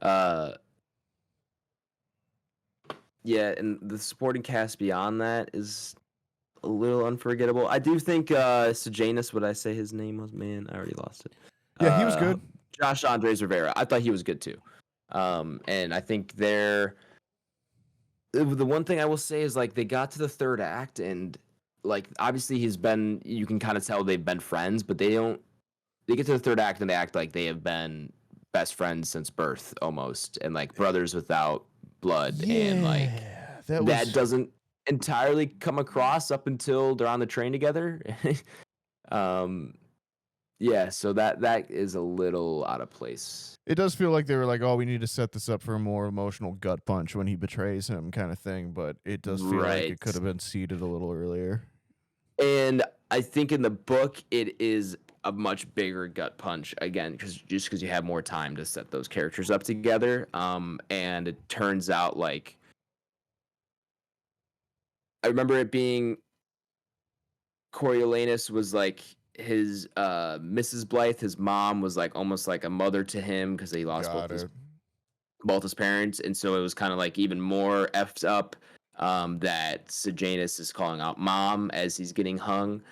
Yeah, and the supporting cast beyond that is a little unforgettable. I do think Sejanus, would I say his name was? Man, I already lost it. Yeah, he was good. Josh Andres Rivera. I thought he was good too. And I think the one thing I will say is like they got to the third act and like obviously you can kind of tell they've been friends, but they get to the third act and they act like they have been best friends since birth almost, and like brothers without blood. And like that doesn't entirely come across up until they're on the train together. Yeah, so that is a little out of place. It does feel like they were like, oh, we need to set this up for a more emotional gut punch when he betrays him kind of thing, but it does feel like it could have been seeded a little earlier. And I think in the book, it is a much bigger gut punch, again, because you have more time to set those characters up together. And it turns out, like, I remember it being Coriolanus was like his Mrs. Blythe, his mom was like almost like a mother to him because he lost both his parents. And so it was kind of like even more effed up. That Sejanus is calling out mom as he's getting hung,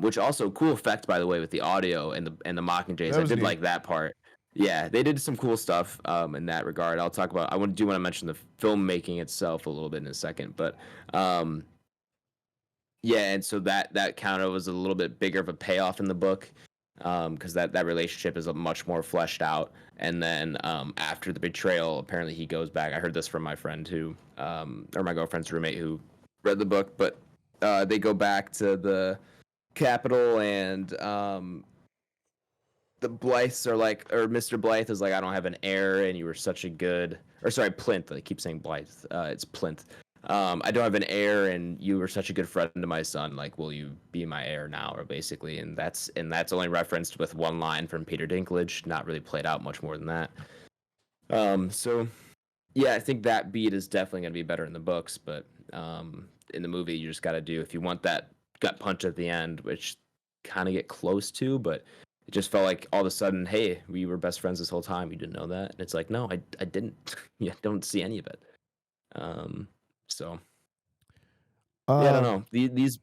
which also cool effect, by the way, with the audio and the Mockingjays. I did like that part. Yeah, they did some cool stuff in that regard. I'll talk about. I want to mention the filmmaking itself a little bit in a second, but yeah, and so that kind of was a little bit bigger of a payoff in the book because that relationship is much more fleshed out. And then after the betrayal, apparently he goes back. I heard this from my friend who, or my girlfriend's roommate who read the book, but they go back to the Capitol and the Blythes are like, or Mr. Blythe is like, I don't have an heir and you were such a good, or sorry, Plinth. I keep saying Blythe. It's Plinth. I don't have an heir and you were such a good friend to my son. Like, will you be my heir now? Or basically, and that's only referenced with one line from Peter Dinklage, not really played out much more than that. So yeah, I think that beat is definitely going to be better in the books, but in the movie, you just got to do, if you want that gut punch at the end, which kind of get close to, but it just felt like all of a sudden, hey, we were best friends this whole time. You didn't know that. And it's like, no, I didn't. Yeah, don't see any of it. So yeah, I don't know. These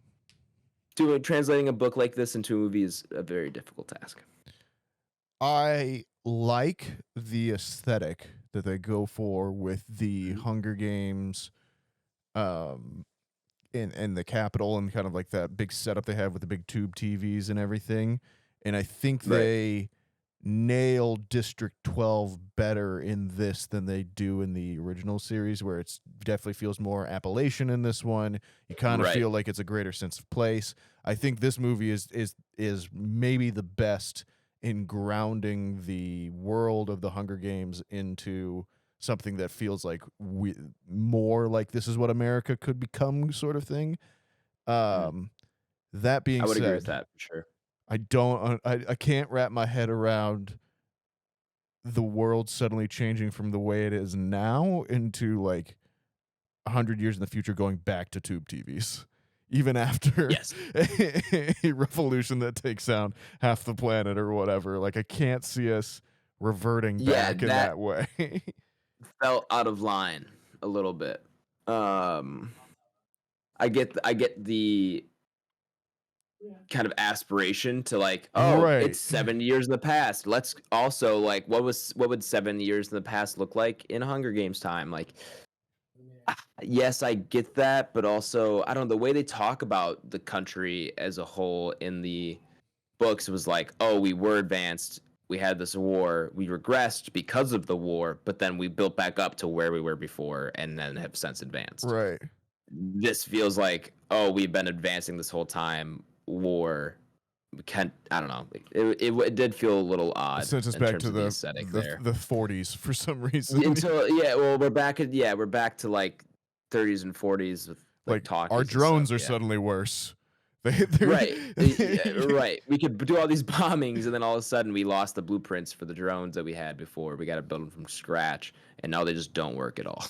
translating a book like this into a movie is a very difficult task. I like the aesthetic that they go for with the Hunger Games, in the Capitol, and kind of like that big setup they have with the big tube TVs and everything. And I think they nail District 12 better in this than they do in the original series, where it's definitely feels more Appalachian in this one. You kind of feel like it's a greater sense of place. I think this movie is maybe the best in grounding the world of the Hunger Games into something that feels like more like this is what America could become, sort of thing. That being said, I would agree with that for sure. I can't wrap my head around the world suddenly changing from the way it is now into like 100 years in the future going back to tube TVs, even after a revolution that takes down half the planet or whatever. Like, I can't see us reverting back in that way. Felt out of line a little bit. I get the kind of aspiration to like, it's 7 years in the past. Let's also like, what would 7 years in the past look like in Hunger Games time? Like, yes, I get that, but also I don't know, the way they talk about the country as a whole in the books was like, oh, we were advanced, we had this war, we regressed because of the war, but then we built back up to where we were before and then have since advanced. Right. This feels like, oh, we've been advancing this whole time. War, I don't know. It did feel a little odd. It sends us back to the 40s for some reason. We're back to like 30s and 40s with like our drones are suddenly worse. Right. Right. We could do all these bombings, and then all of a sudden we lost the blueprints for the drones that we had before. We got to build them from scratch, and now they just don't work at all.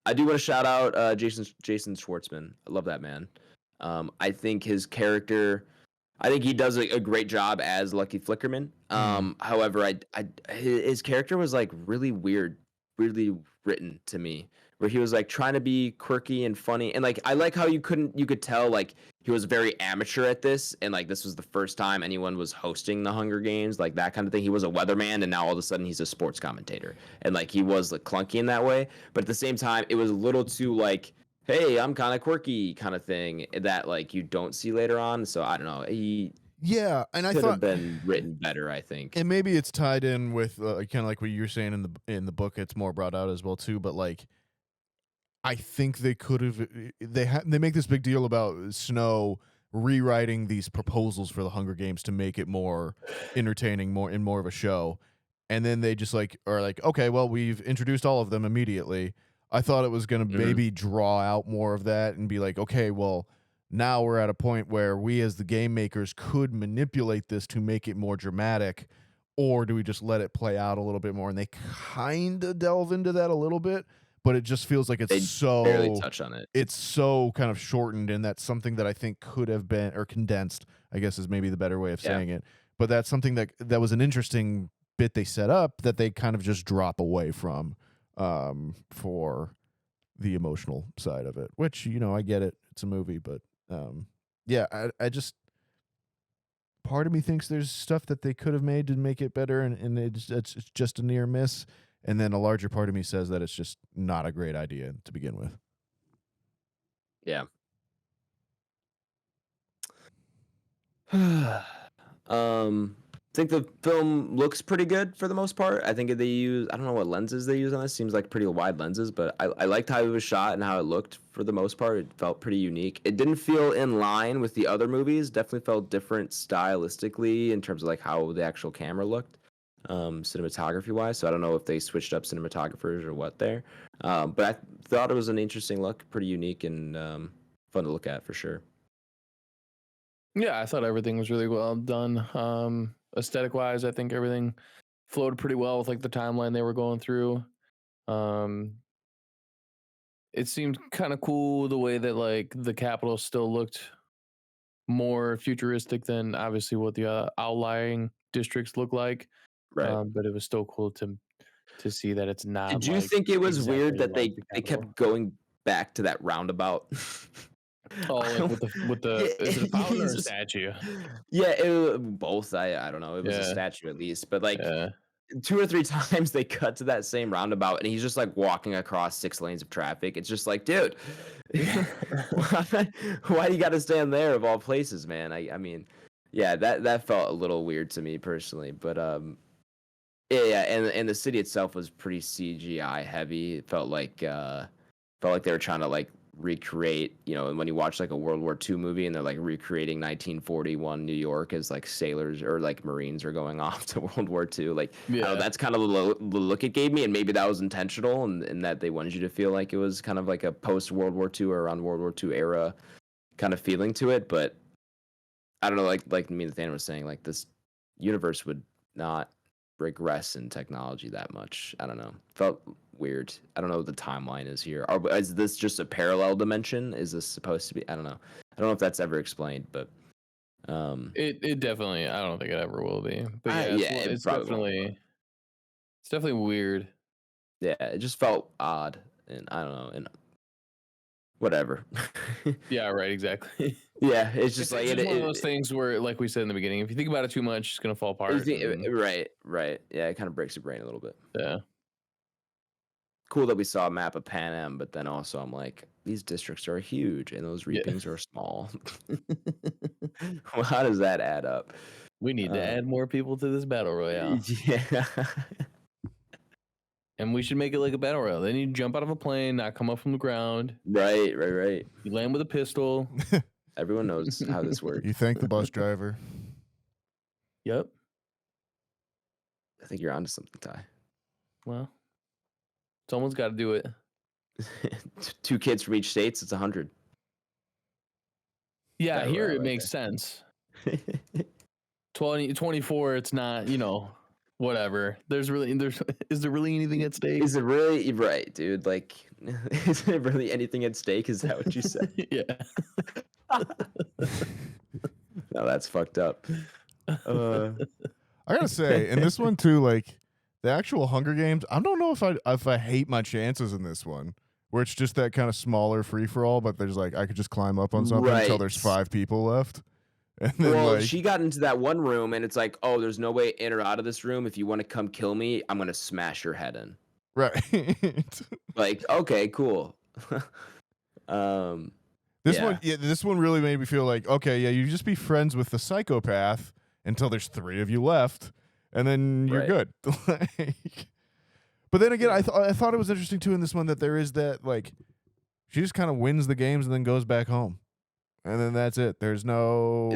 I do want to shout out Jason Schwartzman. I love that man. I think his character, I think he does a great job as Lucky Flickerman. However, his character was like really weird, weirdly written to me, where he was like trying to be quirky and funny, and like I like how you could tell like he was very amateur at this, and like this was the first time anyone was hosting the Hunger Games, like that kind of thing. He was a weatherman, and now all of a sudden he's a sports commentator, and like he was like clunky in that way. But at the same time, it was a little too like, hey, I'm kind of quirky kind of thing that like you don't see later on. So I don't know. And I could thought have been written better, I think. And maybe it's tied in with kind of like what you're saying in the book. It's more brought out as well too. But like, I think they could have. They make this big deal about Snow rewriting these proposals for the Hunger Games to make it more entertaining, more of a show, and then they just like are like, okay, well, we've introduced all of them immediately. I thought it was going to maybe draw out more of that and be like, okay, well, now we're at a point where we as the game makers could manipulate this to make it more dramatic, or do we just let it play out a little bit more? And they kind of delve into that a little bit, but it just feels like they barely touch on it. It's so kind of shortened, and that's something that I think could have been, or condensed, I guess is maybe the better way of saying it. But that's something that was an interesting bit they set up that they kind of just drop away from for the emotional side of it, which, you know, I get it. It's a movie, but I just, part of me thinks there's stuff that they could have made to make it better, and it's just a near miss. And then a larger part of me says that it's just not a great idea to begin with. Yeah. I think the film looks pretty good for the most part. I think they use, I don't know what lenses they use on this. Seems like pretty wide lenses, but I liked how it was shot and how it looked for the most part. It felt pretty unique. It didn't feel in line with the other movies. Definitely felt different stylistically in terms of like how the actual camera looked, cinematography wise. So I don't know if they switched up cinematographers or what there. But I thought it was an interesting look, pretty unique and fun to look at for sure. Yeah, I thought everything was really well done. Aesthetic wise, I think everything flowed pretty well with like the timeline they were going through. It seemed kind of cool the way that like the Capitol still looked more futuristic than obviously what the outlying districts look like. Right. But it was still cool to see that it's not. Did you think it was weird that they kept going back to that roundabout? Oh, like with the is it a fountain or a statue? Yeah, both. I don't know. It was a statue at least, but like 2 or 3 times they cut to that same roundabout, and he's just like walking across 6 lanes of traffic. It's just like, dude, why do you got to stand there of all places, man? I mean, Yeah, that felt a little weird to me personally, but yeah, and the city itself was pretty CGI heavy. It felt like they were trying to like recreate, when you watch like a World War II movie and they're like recreating 1941 New York as like sailors or like Marines are going off to World War II. Like, I don't know, that's kind of the look it gave me, and maybe that was intentional, and that they wanted you to feel like it was kind of like a post World War II or around World War II era kind of feeling to it. But I don't know, like me and Nathaniel was saying, like this universe would not regress in technology that much. I don't know. Felt weird. I don't know what the timeline is here. Is this just a parallel dimension? Is this supposed to be? I don't know. I don't know if that's ever explained, but it definitely. I don't think it ever will be. But it probably it's definitely weird. Yeah, it just felt odd, and I don't know, and whatever. Yeah, right. Exactly. Yeah, it's just It's one of those things where, like we said in the beginning, if you think about it too much, it's gonna fall apart. Right. Yeah, it kind of breaks your brain a little bit. Yeah. Cool that we saw a map of Pan Am, but then also I'm like, these districts are huge and those reapings are small. Well, how does that add up? We need to add more people to this battle royale. Yeah. And we should make it like a battle royale. Then you jump out of a plane, not come up from the ground. Right. You land with a pistol. Everyone knows how this works. You thank the bus driver. Yep. I think you're onto something, Ty. Well, someone's got to do it. 2 kids from each state, it's 100. Yeah, here it makes sense. 24, it's not, whatever. Is there really anything at stake? Is it really right, dude? Like, is there really anything at stake? Is that what you said? Yeah. No, that's fucked up. I gotta say, in this one too, like the actual Hunger Games, I don't know if I hate my chances in this one, where it's just that kind of smaller free for all, but there's like I could just climb up on something until there's 5 people left. And then she got into that one room, and it's like, oh, there's no way in or out of this room. If you want to come kill me, I'm gonna smash your head in. Right. Like, okay, cool. This one really made me feel like, okay, yeah, you just be friends with the psychopath until there's 3 of you left, and then you're good. But then again, I thought it was interesting too in this one that there is that, like, she just kind of wins the games and then goes back home, and then that's it. There's no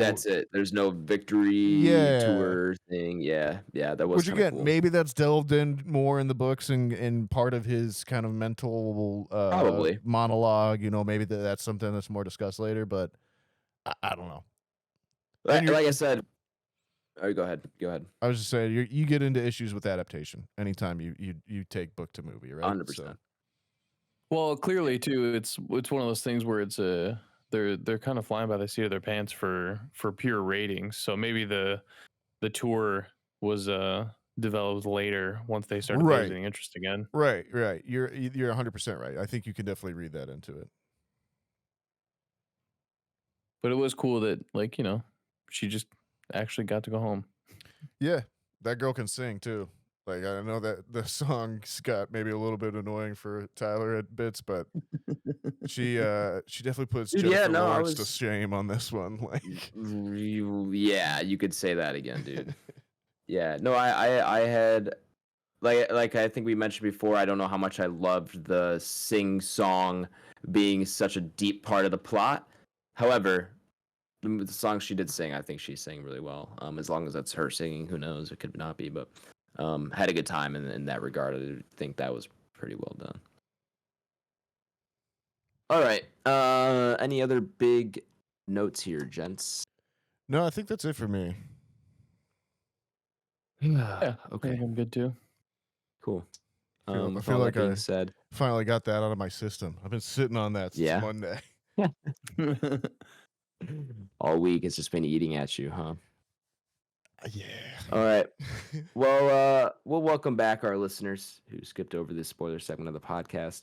victory tour thing. Yeah, that was. Which again, cool. Maybe that's delved in more in the books and part of his kind of mental probably monologue. Maybe that's something that's more discussed later. But I don't know. Like I said. Oh, go ahead. I was just saying, you get into issues with adaptation anytime you take book to movie, right? 100%. So. Well, clearly too, it's one of those things where it's they're kind of flying by the seat of their pants for pure ratings. So maybe the tour was developed later once they started losing interest again. Right. You're 100% right. I think you can definitely read that into it. But it was cool that, like, she just actually got to go home. Yeah, that girl can sing too. Like, I know that the song's got maybe a little bit annoying for Tyler at bits, but she definitely puts Jennifer Lawrence to shame on this one. Like, yeah, you could say that again, dude. Yeah, no, I had like I think we mentioned before. I don't know how much I loved the sing song being such a deep part of the plot. However, the song she did sing, I think she sang really well. As long as that's her singing, who knows? It could not be, but had a good time in that regard. I think that was pretty well done. All right. Any other big notes here, gents? No, I think that's it for me. Yeah. Okay. I'm good too. Cool. I feel like I finally got that out of my system. I've been sitting on that since Monday. All week it's just been eating at you, huh? Yeah. All right. Well, we'll welcome back our listeners who skipped over this spoiler segment of the podcast.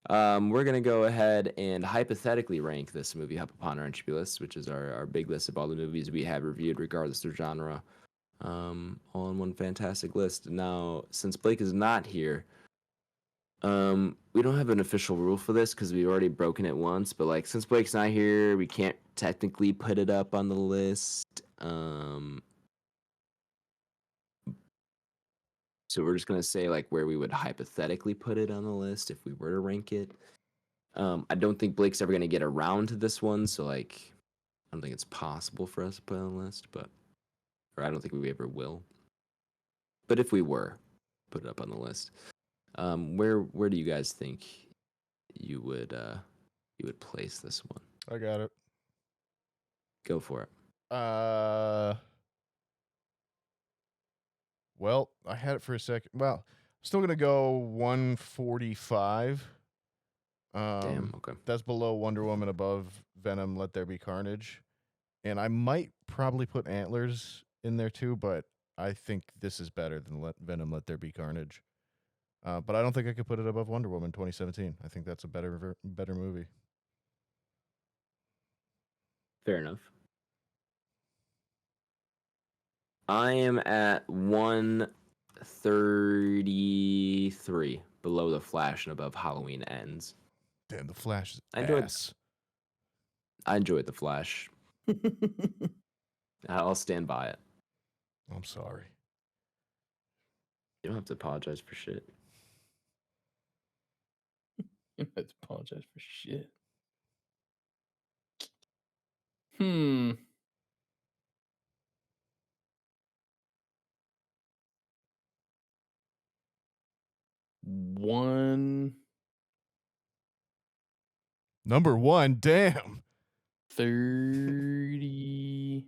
We're gonna go ahead and hypothetically rank this movie up upon our Entropy list, which is our big list of all the movies we have reviewed, regardless of genre, all on one fantastic list. Now, since Blake is not here, we don't have an official rule for this because we've already broken it once. But like, since Blake's not here, we can't technically put it up on the list So we're just gonna say like where we would hypothetically put it on the list if we were to rank it. I don't think Blake's ever gonna get around to this one, so like I don't think it's possible for us to put on the list, or I don't think we ever will. But if we were, put it up on the list. Where do you guys think you would place this one? I got it. Go for it. Well, I had it for a second. Well, I'm still gonna go 145. Damn. Okay. That's below Wonder Woman, above Venom, Let There Be Carnage, and I might probably put Antlers in there too, but I think this is better than Venom, Let There Be Carnage. But I don't think I could put it above Wonder Woman 2017. I think that's a better movie. Fair enough. I am at 133, below The Flash and above Halloween Ends. Damn, The Flash is ass. I enjoyed The Flash. I'll stand by it. I'm sorry. You don't have to apologize for shit. You don't have to apologize for shit. 1 Number 1, damn. 30.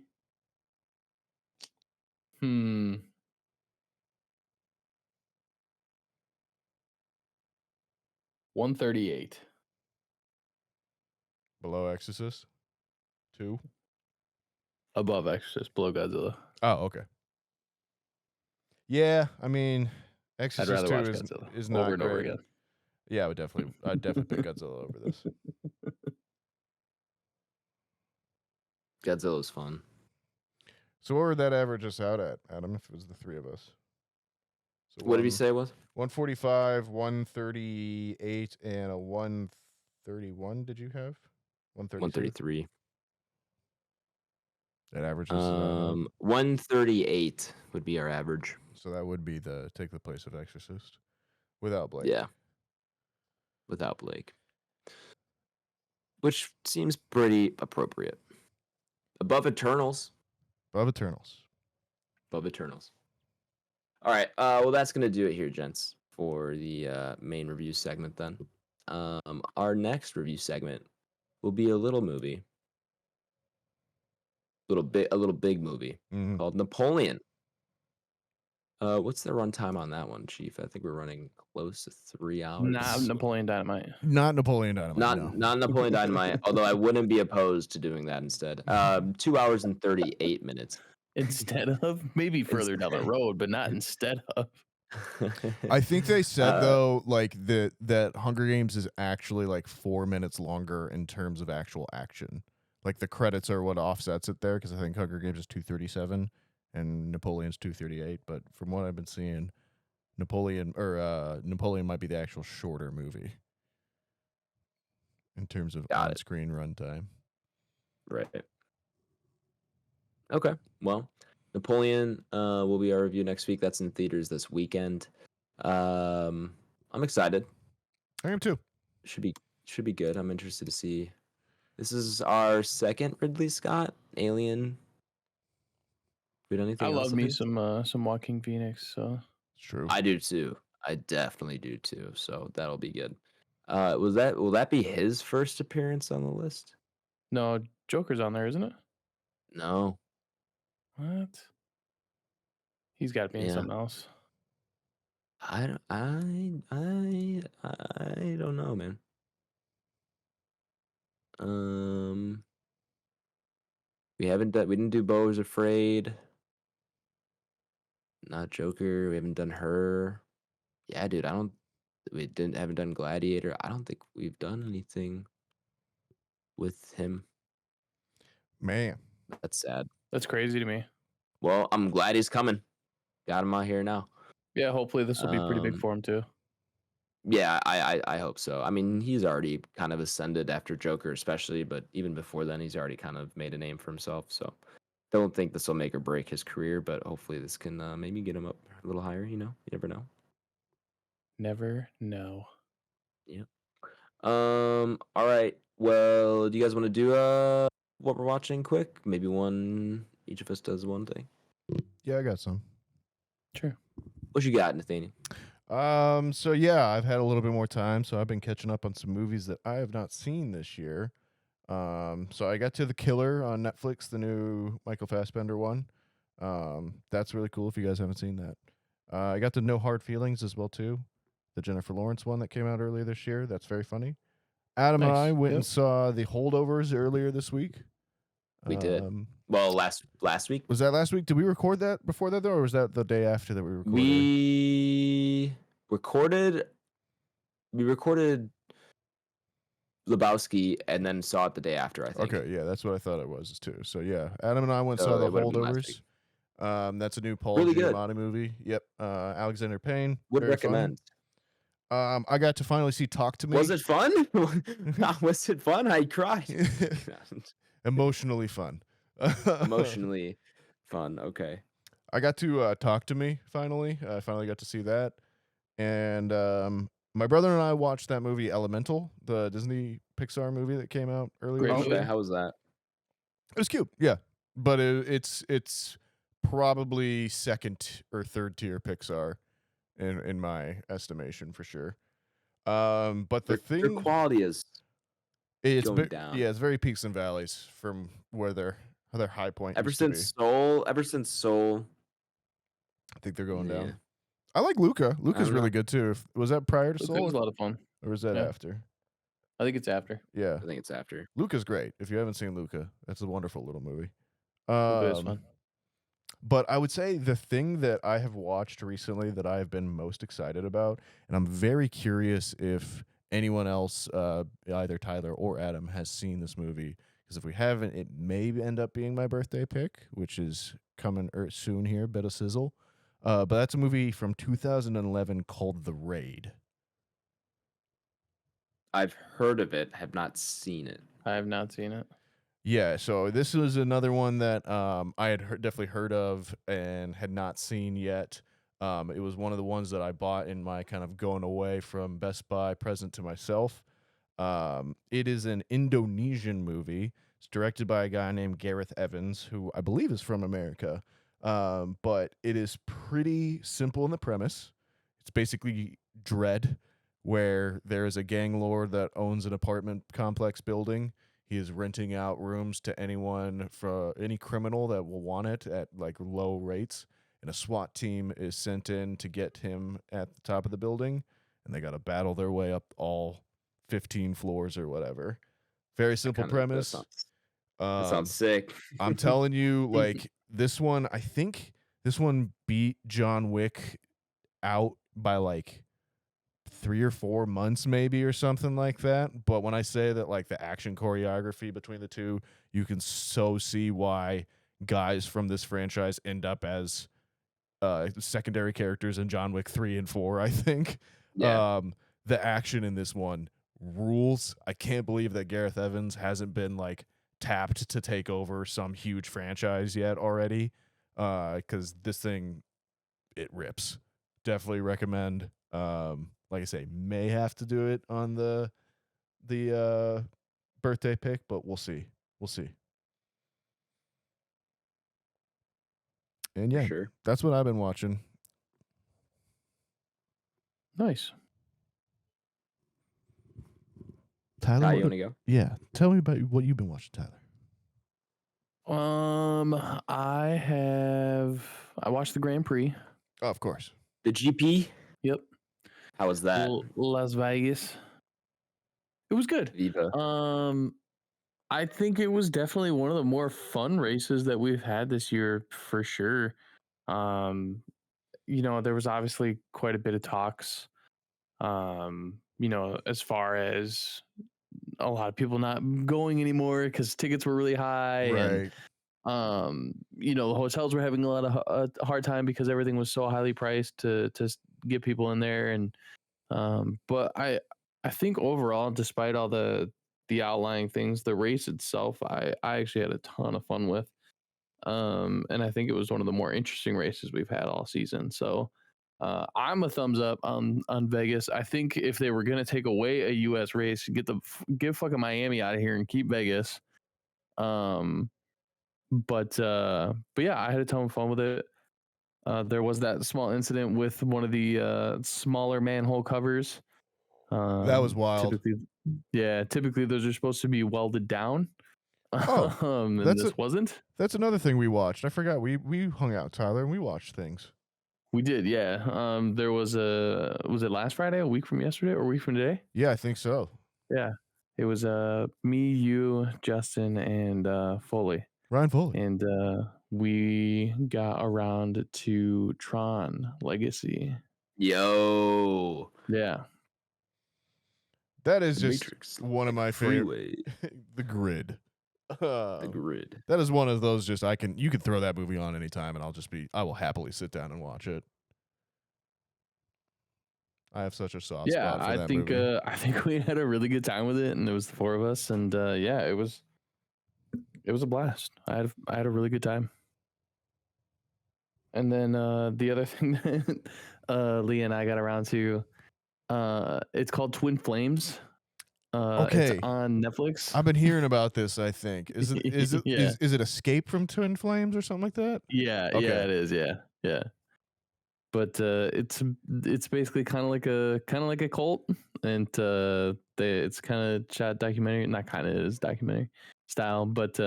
138. Below Exorcist 2. Above Exorcist, below Godzilla. Oh, okay. Yeah, I mean, Exorcist I'd rather 2 watch is Godzilla not over and great. over again. Yeah, I'd definitely pick Godzilla over this. Godzilla's fun. So what would that average us out at, Adam, if it was the three of us? So what did you say it was? 145, 138, and a 131, did you have? 133. That averages 138 would be our average. So that would be take the place of Exorcist without Blake. Yeah. Without Blake. Which seems pretty appropriate. Above Eternals. Above Eternals. Above Eternals. All right. Well, that's going to do it here, gents, for the main review segment then. Our next review segment will be a little movie. A little big movie called Napoleon. What's the runtime on that one, Chief? I think we're running close to 3 hours. Not Napoleon Dynamite. Not Napoleon Dynamite. Not Napoleon Dynamite. Although I wouldn't be opposed to doing that instead. 2 hours and 38 minutes. Instead of, maybe further down the road, but not instead of. I think they said though, like that Hunger Games is actually like 4 minutes longer in terms of actual action. Like the credits are what offsets it there, because I think Hunger Games is 237 and Napoleon's 238. But from what I've been seeing, Napoleon might be the actual shorter movie in terms of on-screen runtime. Right. Okay. Well, Napoleon will be our review next week. That's in theaters this weekend. I'm excited. I am too. Should be good. I'm interested to see. This is our second Ridley Scott Alien. We done anything I else love me some Joaquin Phoenix. So it's true. I do too. I definitely do too. So that'll be good. Will that be his first appearance on the list? No, Joker's on there, isn't it? No. What? He's got to be in something else. I don't know, man. We didn't do Beau is Afraid. Not Joker. We haven't done Her. Yeah, dude, haven't done Gladiator. I don't think we've done anything with him. Man. That's sad. That's crazy to me. Well, I'm glad he's coming. Got him out here now. Yeah, hopefully this will be pretty big for him too. Yeah, I hope so. I mean, he's already kind of ascended after Joker, especially, but even before then, he's already kind of made a name for himself. So don't think this will make or break his career, but hopefully this can maybe get him up a little higher. You never know. Never know. Yeah. All right. Well, do you guys want to do what we're watching quick? Maybe each of us does one thing. Yeah, I got some. Sure. What you got, Nathaniel? So yeah, I've had a little bit more time, so I've been catching up on some movies that I have not seen this year. So I got to The Killer on Netflix, the new Michael Fassbender one. That's really cool if you guys haven't seen that. I got to No Hard Feelings as well too, the Jennifer Lawrence one that came out earlier this year. That's very funny. Adam and I went and saw The Holdovers earlier this week. We did. Well, last week. Was that last week? Did we record that before that though, or was that the day after that we recorded? We recorded Lebowski and then saw it the day after, I think. Okay, yeah, that's what I thought it was too. So yeah, Adam and I went and saw The Holdovers. That's a new Paul Giamatti movie. Yep. Alexander Payne. Would recommend. Fun. I got to finally see Talk to Me. Was it fun? Was it fun? I cried. Emotionally fun. Emotionally fun. Okay. I got to Talk to Me finally. I finally got to see that. And my brother and I watched that movie Elemental, the Disney Pixar movie that came out earlier. Okay. How was that? It was cute. Yeah. But it's probably second or third tier Pixar in my estimation for sure. But their quality is going down. Yeah, it's very peaks and valleys from where their high point. Ever since Soul, I think they're going down. I like Luca. Luca's really good too. Was that prior to Soul? It was a lot of fun. Or was that after? I think it's after. Yeah, I think it's after. Luca's great. If you haven't seen Luca, that's a wonderful little movie. Luca is fun. But I would say the thing that I have watched recently that I have been most excited about, and I'm very curious if anyone else, either Tyler or Adam, has seen this movie. Because if we haven't, it may end up being my birthday pick, which is coming soon here, Bit of Sizzle. But that's a movie from 2011 called The Raid. I've heard of it, have not seen it. I have not seen it. Yeah, so this was another one that I had definitely heard of and had not seen yet. It was one of the ones that I bought in my kind of going away from Best Buy present to myself. It is an Indonesian movie. It's directed by a guy named Gareth Evans, who I believe is from America. But it is pretty simple in the premise. It's basically Dread, where there is a gang lord that owns an apartment complex building. He is renting out rooms to anyone, for any criminal that will want it at like low rates. And a SWAT team is sent in to get him at the top of the building. And they got to battle their way up all 15 floors or whatever. Very simple premise. That sounds sick. I'm telling you, like this one, I think this one beat John Wick out by like 3 or 4 months maybe or something like that. But when I say that, like the action choreography between the two, you can so see why guys from this franchise end up as secondary characters in John Wick 3 and 4, I think. Yeah. The action in this one rules. I can't believe that Gareth Evans hasn't been like tapped to take over some huge franchise yet already. Because this thing, it rips. Definitely recommend. Like I say, may have to do it on the birthday pick, but we'll see. We'll see. And yeah, sure. That's what I've been watching. Nice. Tyler, you want to go? Yeah, tell me about what you've been watching, Tyler. I watched the Grand Prix. Oh, of course. The GP? Yep. How was that? Las Vegas. It was good. Viva. I think it was definitely one of the more fun races that we've had this year for sure. There was obviously quite a bit of talks. As far as a lot of people not going anymore because tickets were really high. Right. And, the hotels were having a lot of a hard time because everything was so highly priced to get people in there. And, but I think overall, despite all the outlying things, the race itself, I actually had a ton of fun with. And I think it was one of the more interesting races we've had all season. So I'm a thumbs up on Vegas. I think if they were gonna take away a U.S. race, get fucking Miami out of here and keep Vegas. But yeah, I had a ton of fun with it. There was that small incident with one of the smaller manhole covers. That was wild. Typically those are supposed to be welded down. And this wasn't. That's another thing we watched. I forgot we hung out, Tyler, and we watched things. We did, yeah. There was it last Friday, a week from yesterday, or a week from today? Yeah, I think so. Yeah, it was me, you, Justin, and Foley. Ryan Foley. And we got around to Tron Legacy. Yo. Yeah. That is just Matrix, one of my favorite. The Grid. The Grid. That is one of those you could throw that movie on anytime and I will happily sit down and watch it. I have such a soft spot for that movie. I think we had a really good time with it, and it was the four of us, and yeah, it was a blast. I had a really good time. And then the other thing that Lee and I got around to, it's called Twin Flames. Okay, it's on Netflix. I've been hearing about this. I think is it Escape from Twin Flames or something like that? Yeah, okay. Yeah, it is. Yeah. But it's basically kind of like a cult, and it's kind of shot documentary, not kind of, it is documentary style, but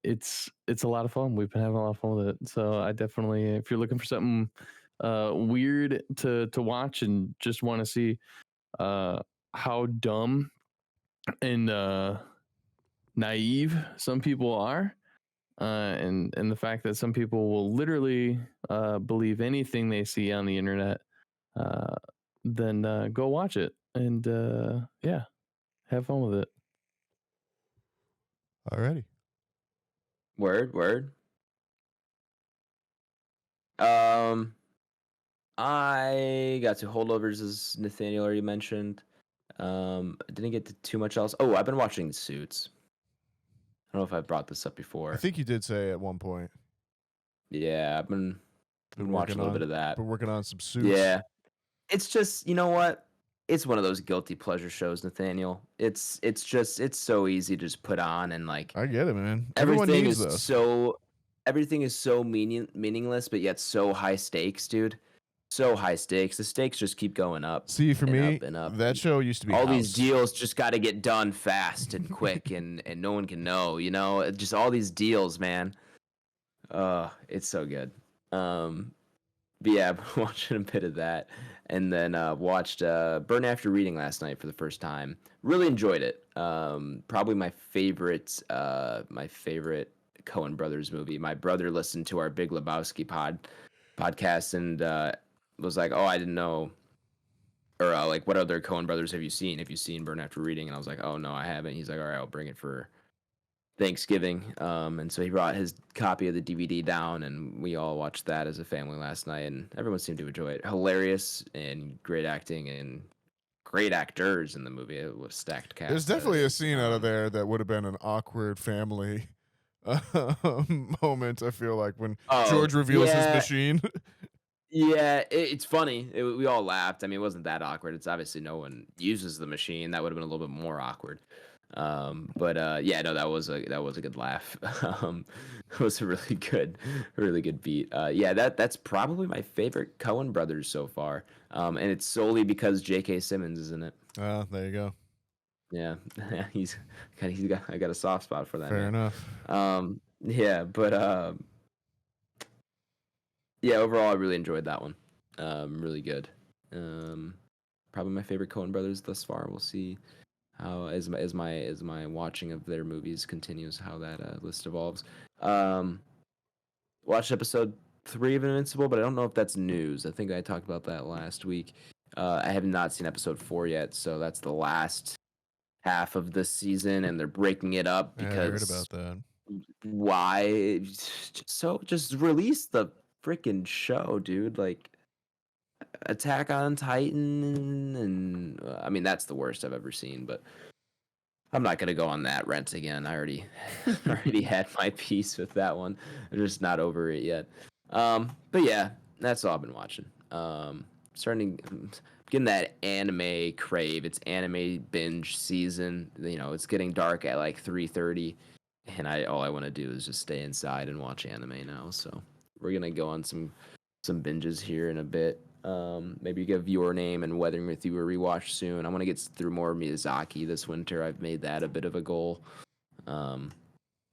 it's a lot of fun. We've been having a lot of fun with it. So I definitely, if you're looking for something weird to watch and just want to see how dumb and naive some people are, and the fact that some people will literally believe anything they see on the internet, then go watch it and yeah, have fun with it. Alrighty. Word. I got to holdovers, as Nathaniel already mentioned. I didn't get to too much else. Oh, I've been watching Suits. I don't know if I brought this up before. I think you did say at one point. Yeah, I've been watching a little bit of that. Been working on some Suits. Yeah. It's just, you know what? It's one of those guilty pleasure shows, Nathaniel. It's so easy to just put on and like. I get it, man. Everything is so meaningless, but yet so high stakes, dude. So high stakes. The stakes just keep going up. See, for me, that show used to be all House. These deals just got to get done fast and quick, and no one can know. You know, just all these deals, man. It's so good. But yeah, I've been watching a bit of that, and then watched Burn After Reading last night for the first time. Really enjoyed it. Probably my favorite Coen Brothers movie. My brother listened to our Big Lebowski podcast and was like, "Oh, I didn't know," or like, "What other Coen Brothers have you seen? Have you seen Burn After Reading?" And I was like, "Oh no, I haven't." He's like, "All right, I'll bring it for Thanksgiving." And so he brought his copy of the DVD down, and we all watched that as a family last night, and everyone seemed to enjoy it. Hilarious and great acting and great actors in the movie. It was stacked cast. There's definitely a scene out of there that would have been an awkward family moment. I feel like when George reveals his machine. Yeah, it's funny. We all laughed. I mean, it wasn't that awkward. It's obviously no one uses the machine. That would have been a little bit more awkward. But yeah, no, that was a good laugh. It was a really good beat. Yeah, that's probably my favorite Coen Brothers so far. And it's solely because J.K. Simmons is in it. Oh, there you go. Yeah, I got a soft spot for that. Fair enough. Yeah, but yeah, overall I really enjoyed that one. Really good. Probably my favorite Coen Brothers thus far. We'll see how as my watching of their movies continues, how that list evolves. Watched episode 3 of Invincible, but I don't know if that's news. I think I talked about that last week. I have not seen episode 4 yet, so that's the last half of this season, and they're breaking it up because I heard about that. Why? Just release the freaking show, dude. Like Attack on Titan, and I mean that's the worst I've ever seen, but I'm not gonna go on that rant again. I already had my piece with that one. I'm just not over it yet. But yeah, that's all I've been watching. Getting that anime crave. It's anime binge season. It's getting dark at like 3:30, and all I want to do is just stay inside and watch anime now. So we're gonna go on some binges here in a bit. Maybe give Your Name and Weathering with You a rewatch soon. I want to get through more Miyazaki this winter. I've made that a bit of a goal.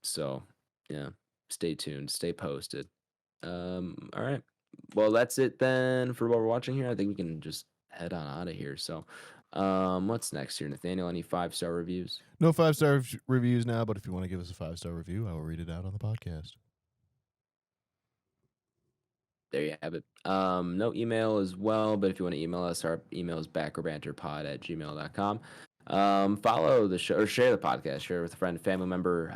So yeah, stay tuned, stay posted. All right. Well, that's it then for what we're watching here. I think we can just head on out of here. So, what's next here, Nathaniel? Any 5-star reviews? No 5-star reviews now, but if you want to give us a 5-star review, I will read it out on the podcast. There you have it. No email as well, but if you want to email us, our email is backerbanterpod@gmail.com. Follow the show or share the podcast, share it with a friend, family member.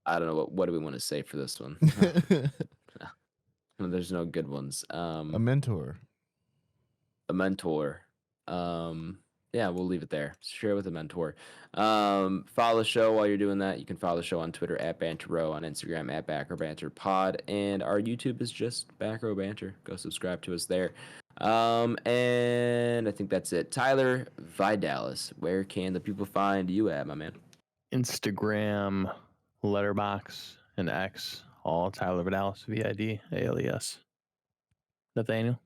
I don't know what do we want to say for this one. There's no good ones. A mentor. Yeah, we'll leave it there. Share with a mentor. Follow the show while you're doing that. You can follow the show on Twitter @BanterRow, on Instagram @BackerBanterPod, and our YouTube is just Backrow Banter. Go subscribe to us there. And I think that's it. Tyler Vidalis, where can the people find you at, my man? Instagram, Letterboxd, and X, all Tyler Vidalis, VIDALES. Nathaniel?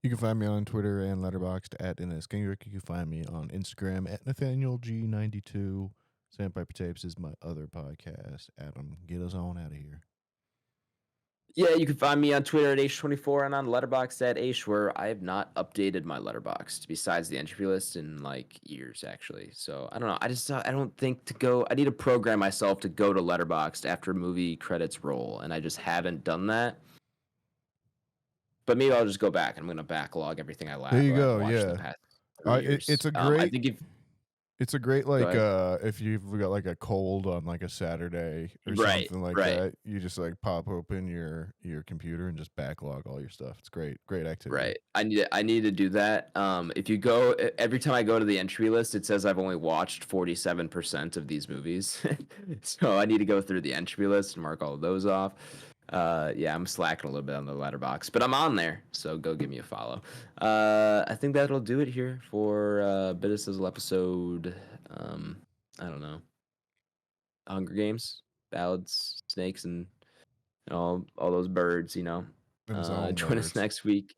You can find me on Twitter and Letterboxd @and. You can find me on Instagram @NathanielG92. Sandpiper Tapes is my other podcast. Adam, get us on out of here. Yeah, you can find me on Twitter @H24 and on Letterboxd @H, where I have not updated my Letterboxd besides the entry list in like years, actually. So I don't know. I don't think I need to program myself to go to Letterboxd after movie credits roll, and I just haven't done that. But maybe I'll just go back. I'm going to backlog everything I watched. There you go. Yeah, the past 3 years. It's a great. I think it's a great like if you've got like a cold on like a Saturday or something like that, you just like pop open your computer and just backlog all your stuff. It's great activity. Right. I need to do that. If you go every time I go to the entry list, it says I've only watched 47% of these movies. So I need to go through the entry list and mark all of those off. Yeah, I'm slacking a little bit on the Letterboxd, but I'm on there, so go give me a follow. I think that'll do it here for Bit of Sizzle episode. I don't know. Hunger Games, ballads, snakes, and all those birds. Join us next week.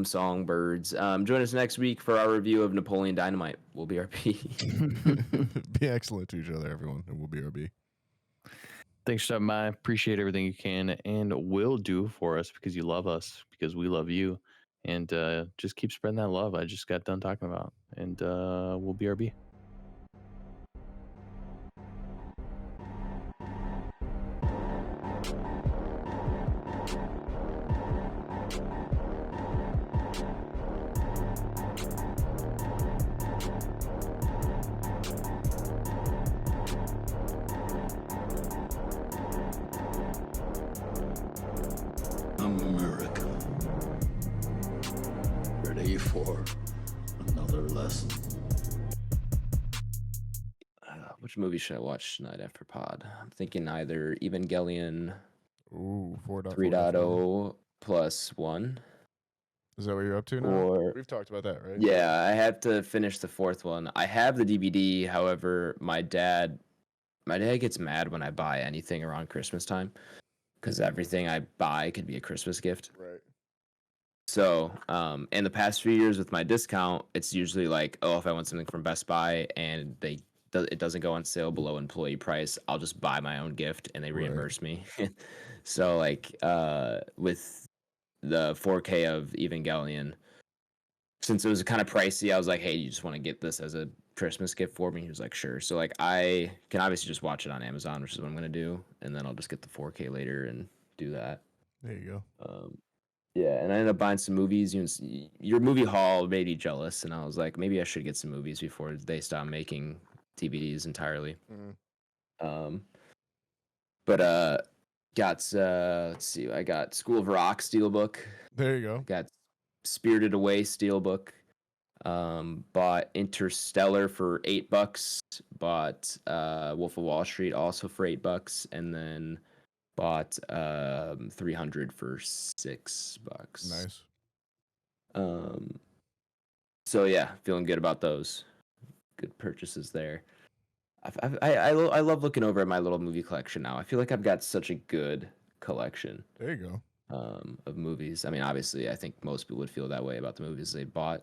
Songbirds. Join us next week for our review of Napoleon Dynamite. We'll be RB. Be excellent to each other, everyone, and we'll be RB. Thanks for stopping by. Appreciate everything you can and will do for us because you love us, because we love you. And just keep spreading that love I just got done talking about. And we'll be RB. America. Ready for another lesson. Which movie should I watch tonight after pod? I'm thinking either Evangelion 3.0 plus 1. Is that what you're up to now? Or, we've talked about that, right? Yeah, I have to finish the 4th one. I have the DVD. However, my dad gets mad when I buy anything around Christmas time, because everything I buy could be a Christmas gift. Right. So, in the past few years with my discount, it's usually like, if I want something from Best Buy and it doesn't go on sale below employee price, I'll just buy my own gift and they reimburse me. So, like, with the 4K of Evangelion, since it was kind of pricey, I was like, hey, you just want to get this as a Christmas gift for me? He was like, sure. So, like, I can obviously just watch it on Amazon, which is what I'm going to do. And then I'll just get the 4K later and do that. There you go. Yeah, and I ended up buying some movies. Your movie haul made me jealous, and I was like, maybe I should get some movies before they stop making DVDs entirely. But let's see, I got School of Rock Steelbook. There you go. Got Spirited Away Steelbook. Bought Interstellar for $8. Bought Wolf of Wall Street also for $8, and then bought 300 for $6. Nice. So yeah, feeling good about those. Good purchases there. I love looking over at my little movie collection now. I feel like I've got such a good collection. There you go. Of movies. I mean, obviously, I think most people would feel that way about the movies they bought.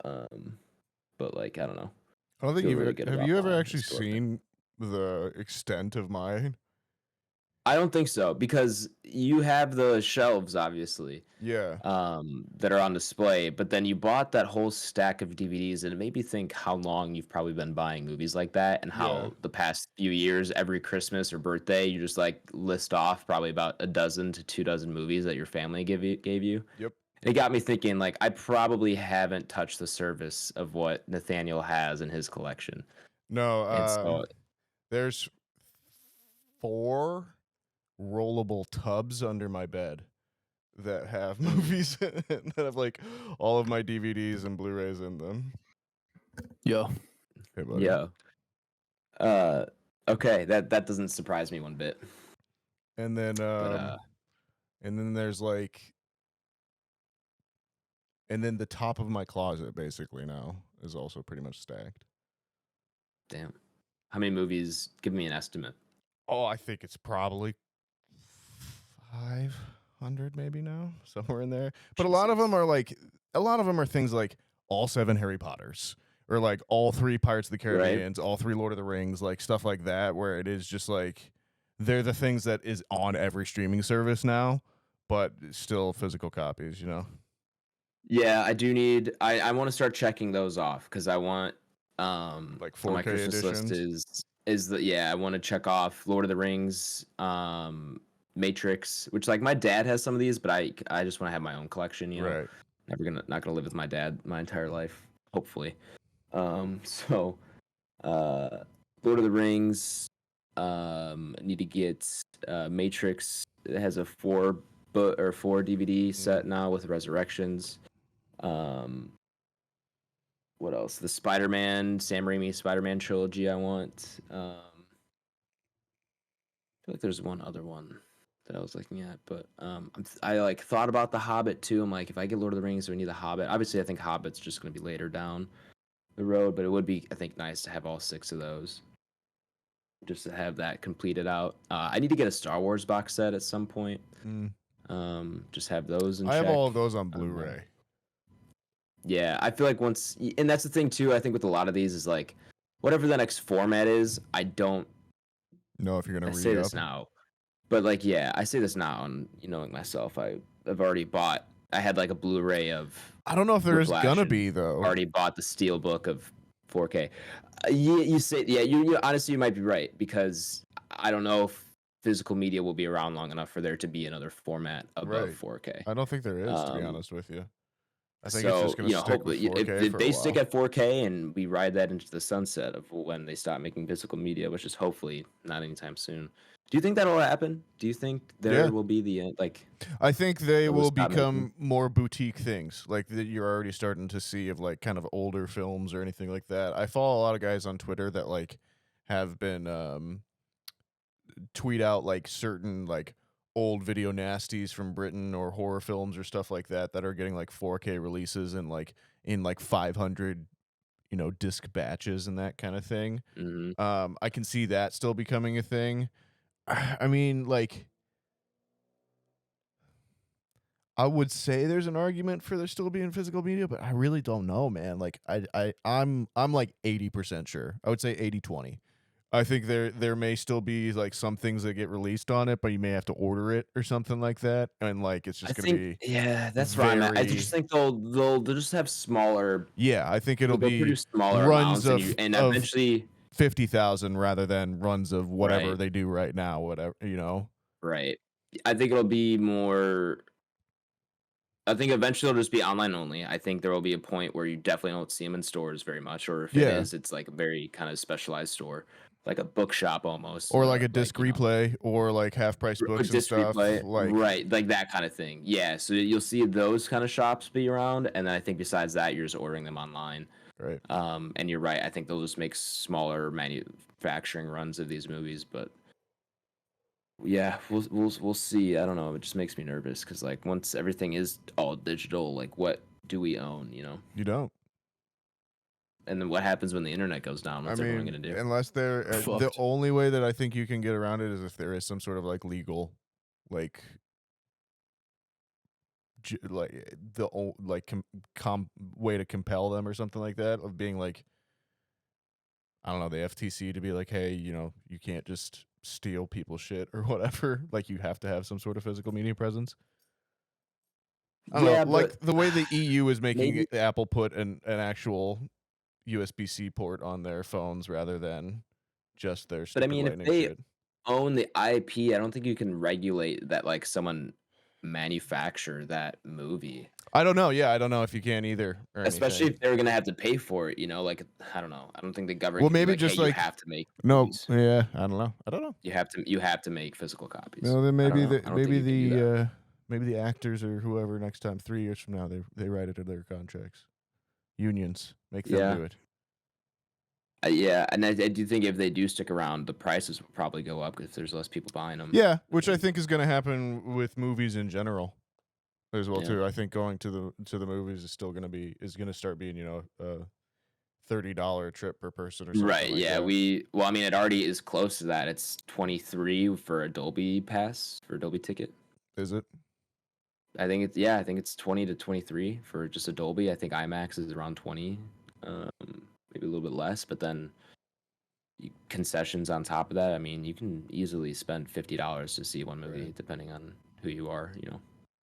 But like, I don't know. I don't think Feel you've really good have about you ever my actually historical- seen the extent of mine? I don't think so, because you have the shelves, obviously, Yeah. that are on display, but then you bought that whole stack of DVDs, and it made me think how long you've probably been buying movies like that, and how Yeah. the past few years, every Christmas or birthday, you just like list off probably about a dozen to 2 dozen movies that your family gave you. Yep. And it got me thinking, like, I probably haven't touched the surface of what Nathaniel has in his collection. No, And so, there's 4 rollable tubs under my bed that have movies that have like all of my DVDs and Blu-rays in them. Yo. Hey, buddy. yeah. Okay, that doesn't surprise me one bit. And then But and then there's like and then the top of my closet basically now is also pretty much stacked. damn. How many movies? Give me an estimate. Oh, I think it's probably 500 maybe now, somewhere in there. But a lot of them are things like all 7 Harry Potters or like all 3 Pirates of the Caribbeans, all 3 Lord of the Rings, like stuff like that, where it is just like they're the things that is on every streaming service now, but still physical copies, you know? Yeah, I do need. I want to start checking those off, because I want Like on my 4K Christmas list editions. is the yeah, I want to check off Lord of the Rings, Matrix, which like my dad has some of these, but I just want to have my own collection, you know. Right. Not gonna live with my dad my entire life, hopefully. So Lord of the Rings, need to get Matrix. It has a 4 DVD set now with Resurrections. What else? The Spider-Man, Sam Raimi Spider-Man trilogy I want. I feel like there's one other one that I was looking at, but I like thought about The Hobbit too. I'm like, if I get Lord of the Rings, do I need The Hobbit? Obviously, I think Hobbit's just going to be later down the road, but it would be, I think, nice to have all 6 of those, just to have that completed out. I need to get a Star Wars box set at some point. Just have those in I have check. all of those on Blu-ray. Yeah, I feel like once, and that's the thing too, I think with a lot of these is like, whatever the next format is, I don't know if you're gonna I read say up. this now, but like, yeah, I say this now, and knowing myself, I've already bought. I had like a Blu-ray of. I don't know if there is Whiplash gonna and be though. Already bought the Steelbook of 4K. You say, yeah, you honestly, you might be right, because I don't know if physical media will be around long enough for there to be another format above 4K. I don't think there is, to be honest with you. I think So, it's just going to stick with 4K if for they a stick while. at 4K and we ride that into the sunset of when they stop making physical media, which is hopefully not anytime soon. Do you think that'll happen? Do you think there will be the like? I think they they'll will stop become making- more boutique things, like that you're already starting to see of like kind of older films or anything like that. I follow a lot of guys on Twitter that like have been tweet out like certain like old video nasties from Britain or horror films or stuff like that that are getting like 4K releases and like in like 500 disc batches and that kind of thing. I can see that still becoming a thing. I mean, like, I would say there's an argument for there still being physical media, but I really don't know, man. Like I'm like 80% sure. I would say 80-20. I think there may still be like some things that get released on it, but you may have to order it or something like that, and like it's just gonna be that's right. I just think they'll just have smaller. Yeah, I think it'll be produce smaller runs amounts, of and eventually 50,000 rather than runs of whatever Right. they do right now, whatever, Right. I think it'll be more. I think eventually it'll just be online only. I think there will be a point where you definitely don't see them in stores very much, or if it Yeah. is, it's like a very kind of specialized store. like a bookshop almost, or like a disc replay, or like half price books and stuff, right, like that kind of thing. Yeah, so you'll see those kind of shops be around, and then I think besides that, you're just ordering them online. Right. And you're right. I think they'll just make smaller manufacturing runs of these movies, but yeah, we'll see. I don't know. It just makes me nervous because like once everything is all digital, like what do we own? You know? You don't. And then what happens when the internet goes down? What's everyone gonna do? Unless they're the only way that I think you can get around it is if there is some sort of like legal, like way to compel them or something like that, of being like, I don't know, the FTC to be like, hey, you know, you can't just steal people's shit or whatever. Like you have to have some sort of physical media presence. I don't know, like the way the EU is making Apple put an actual USB-C port on their phones rather than just their stupid Lightning if they shit. Own the IP, I don't think you can regulate that like someone manufacture that movie. I don't know. Yeah, I don't know if you can either. Especially if they're gonna have to pay for it, you know, like I don't know. I don't think the government. Well, maybe just hey, like you have to make. No, movies. yeah, I don't know. I don't know. You have to make physical copies. No, then maybe maybe the actors or whoever next time, 3 years from now, they write it in their contracts. Unions make them do it. Yeah, and I do think if they do stick around, the prices will probably go up if there's less people buying them. Yeah, which I think is going to happen with movies in general, as well too. I think going to the movies is still going to start being, you know, a $30 trip per person or something. Right. Like yeah. that. Well, I mean, it already is close to that. It's 23 for a Dolby pass for a Dolby ticket. Is it? I think it's 20 to 23 for just a Dolby. I think IMAX is around 20. Maybe a little bit less, but then concessions on top of that. I mean, you can easily spend $50 to see one movie, depending on who you are, you know.